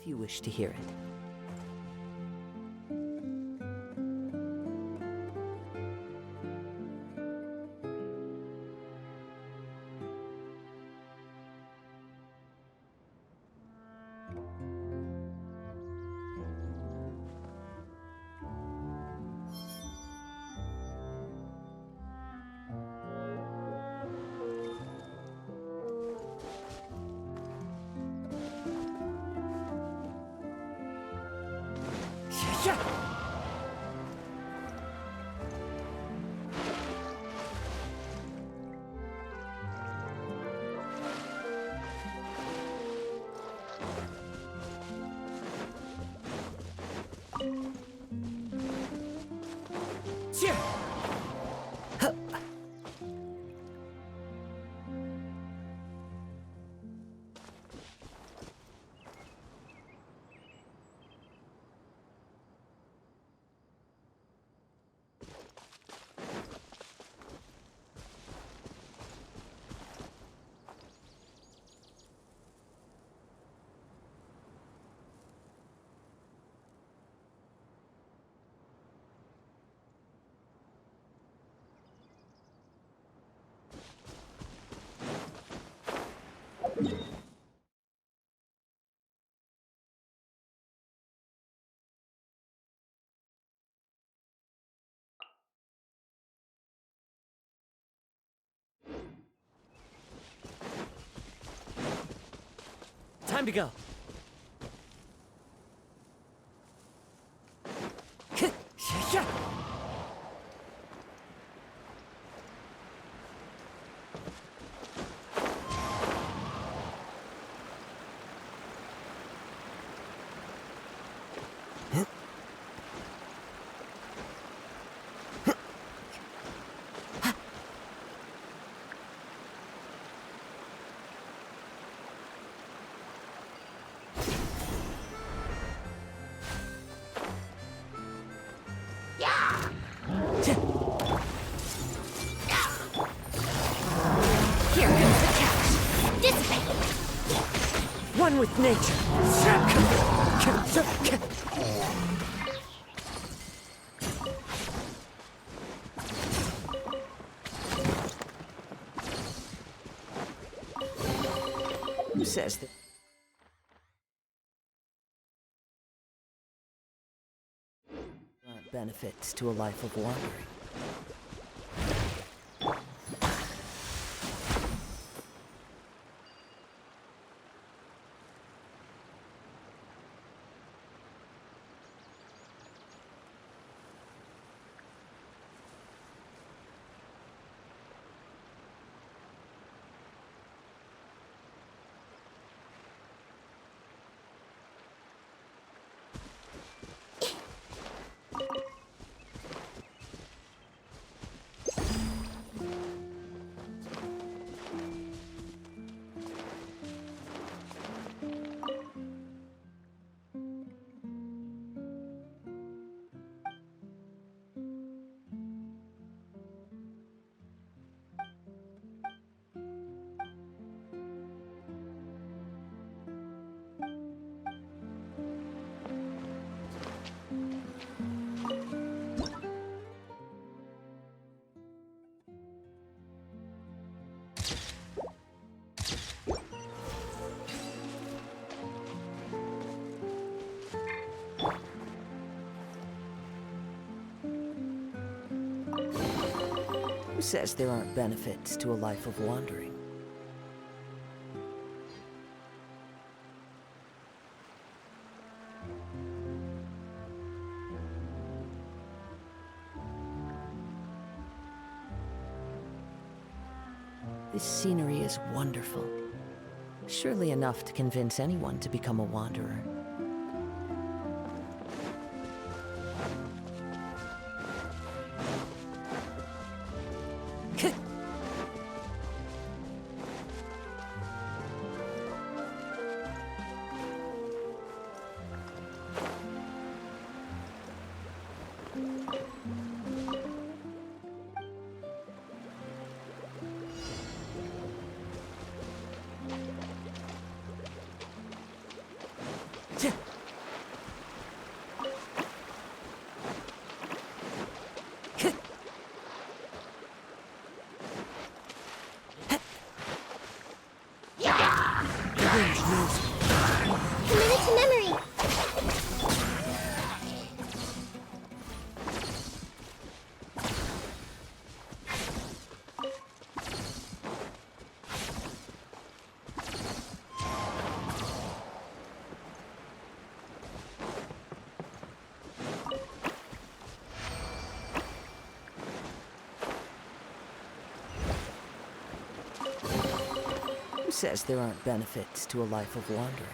if you wish to hear it. Time to go. Here comes the catch. Dissipate. One with nature. Who says that? Aren't benefits to a life of wandering. Who says there aren't benefits to a life of wandering? This scenery is wonderful. Surely enough to convince anyone to become a wanderer. Committed to memory! Who says there aren't benefits to a life of wandering?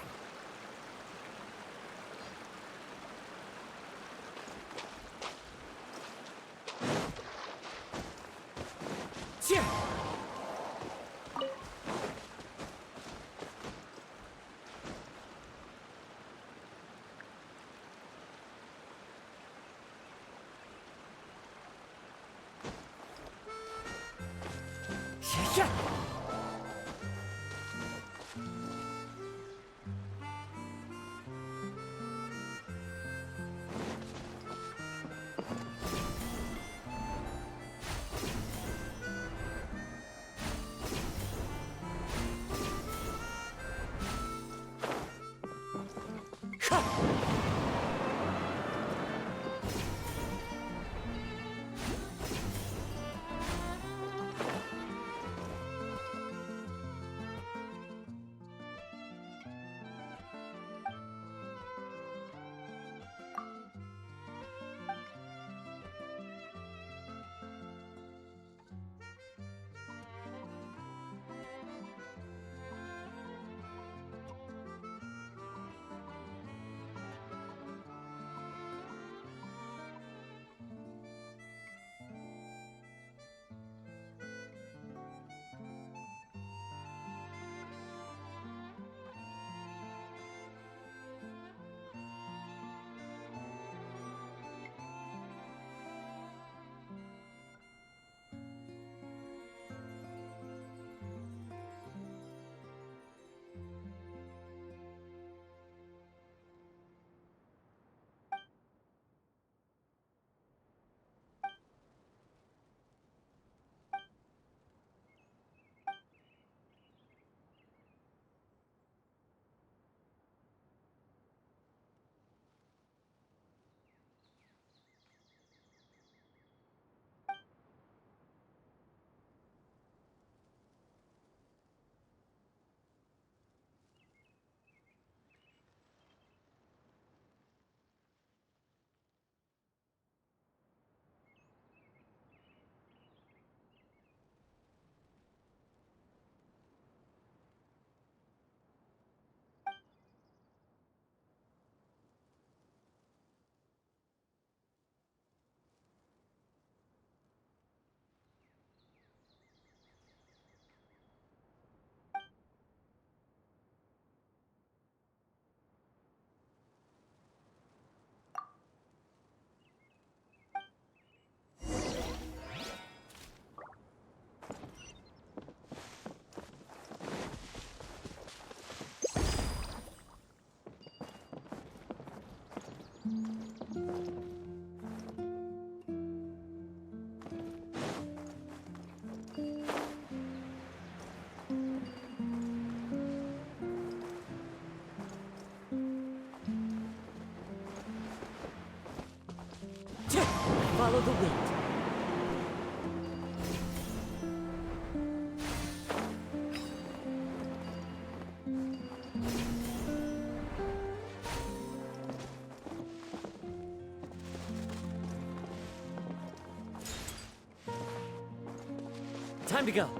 Follow the wind. Time to go.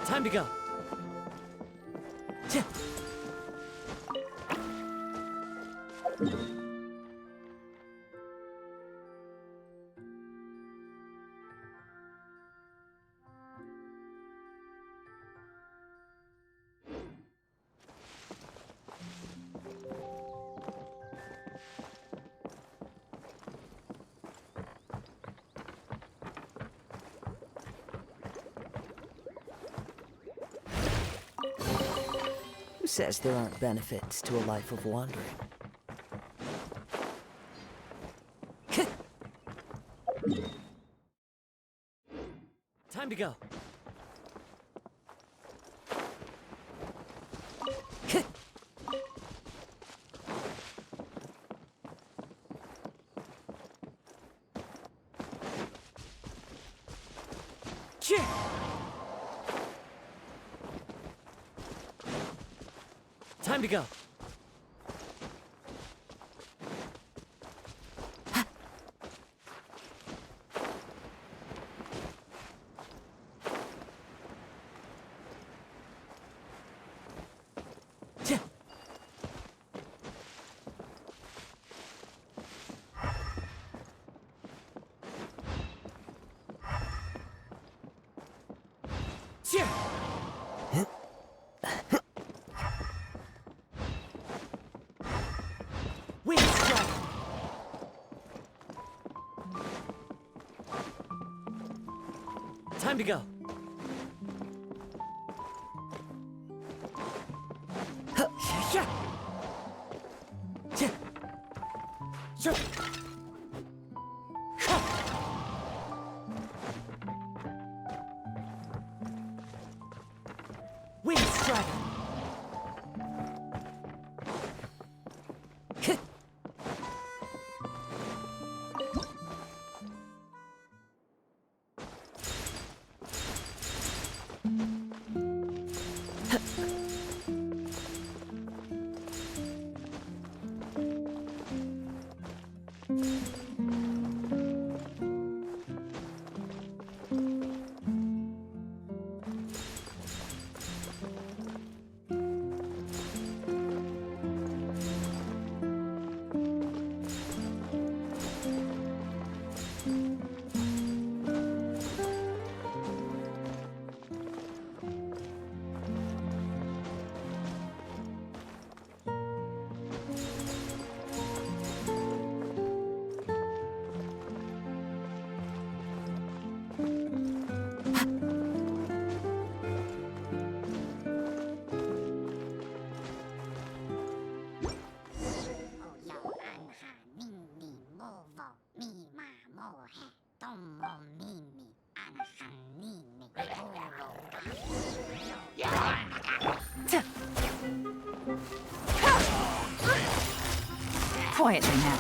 Time to go. Who says there aren't benefits to a life of wandering? Time to go. Time to go. Wind strike. Time to go. Wind strike. Quietly now.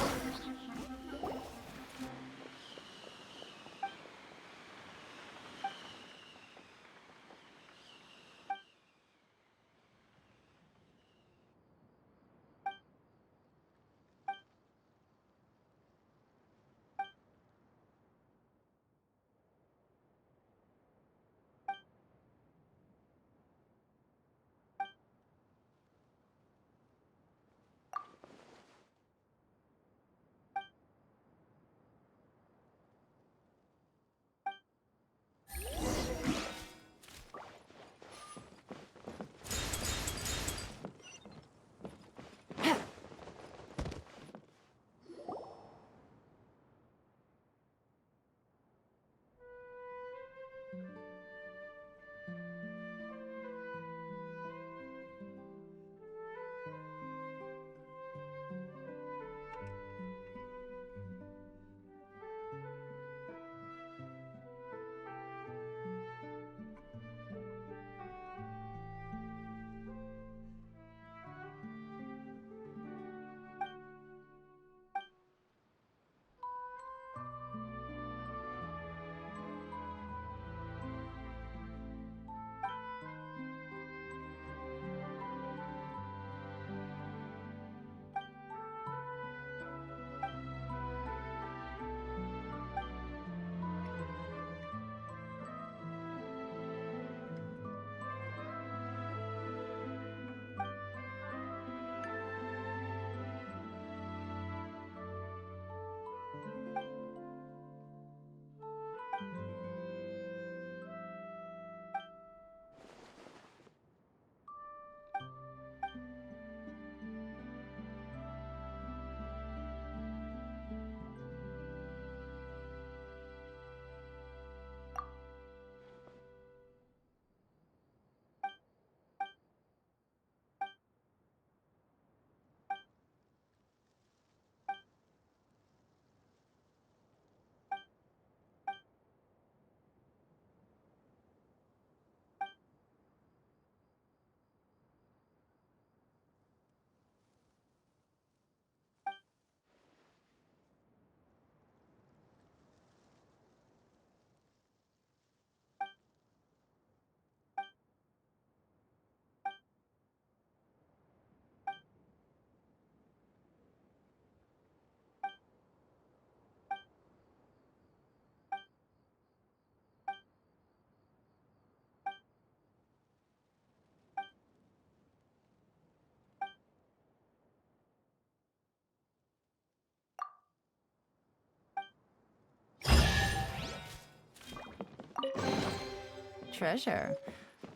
treasure.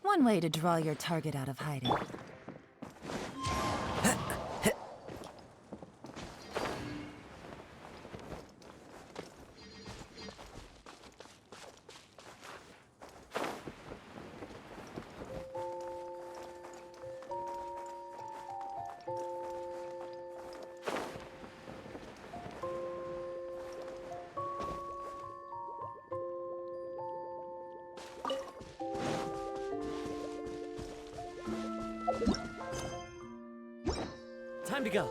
One way to draw your target out of hiding. Time to go.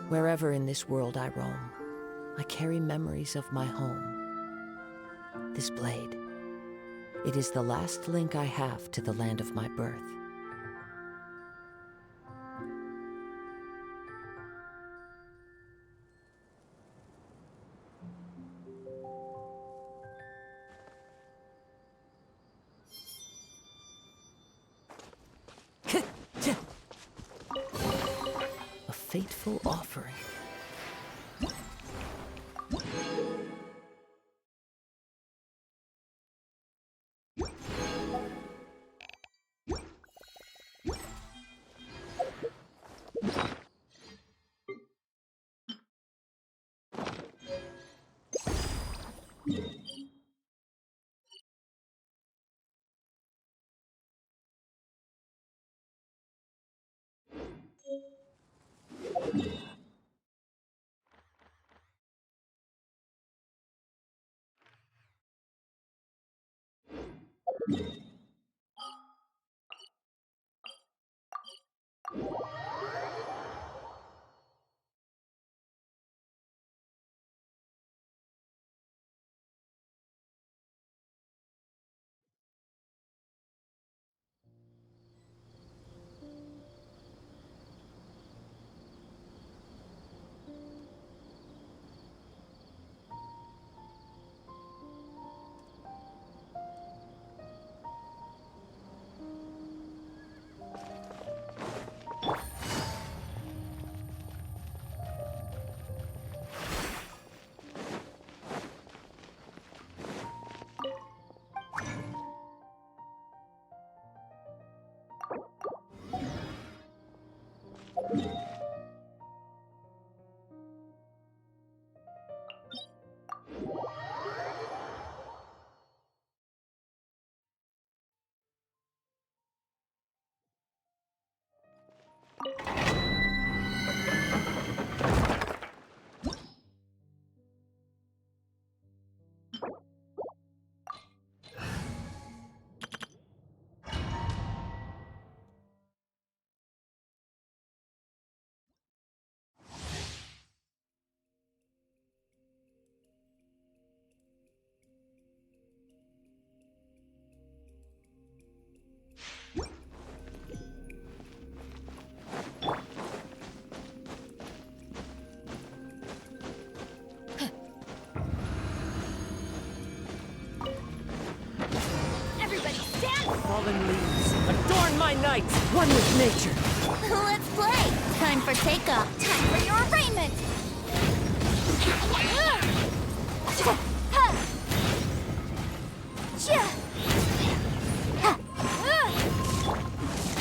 Wherever in this world I roam, I carry memories of my home. This blade, it is the last link I have to the land of my birth. A fateful offering. Fallen leaves, adorn my night, one with nature. Let's play! Time for takeoff. Time for your arraignment!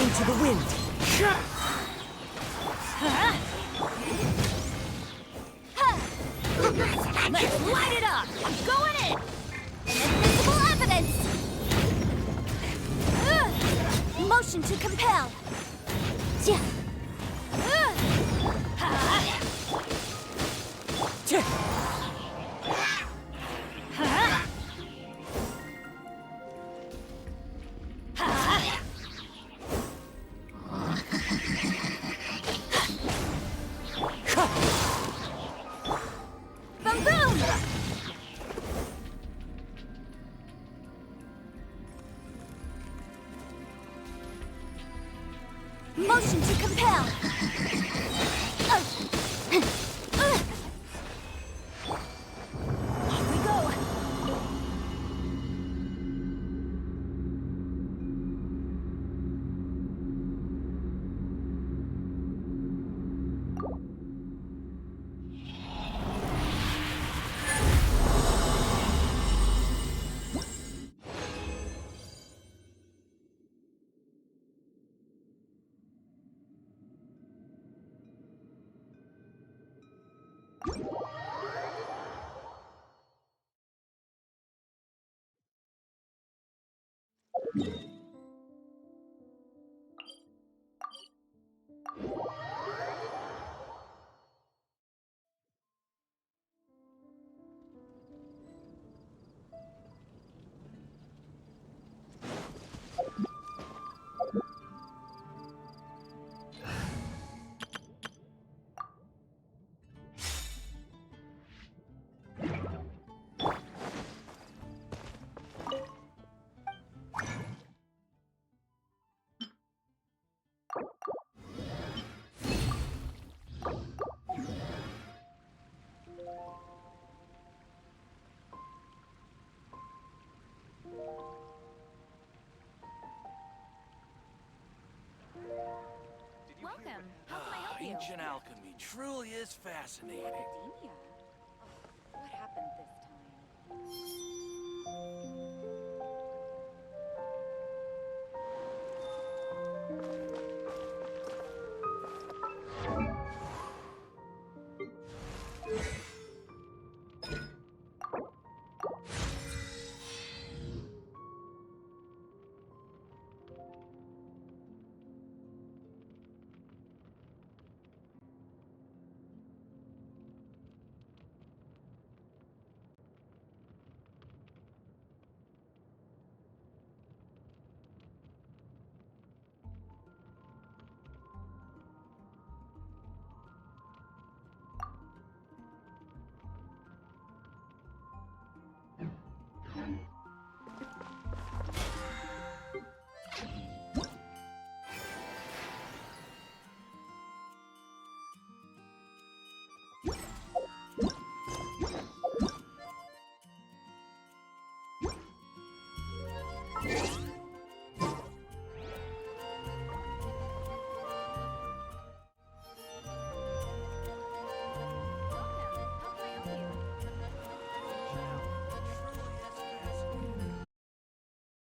Into the wind. Let's light it up! I'm going in! Invisible evidence! Motion to compel! Motion to compel! Off we go! Welcome. How can I help you? Ancient alchemy truly is fascinating.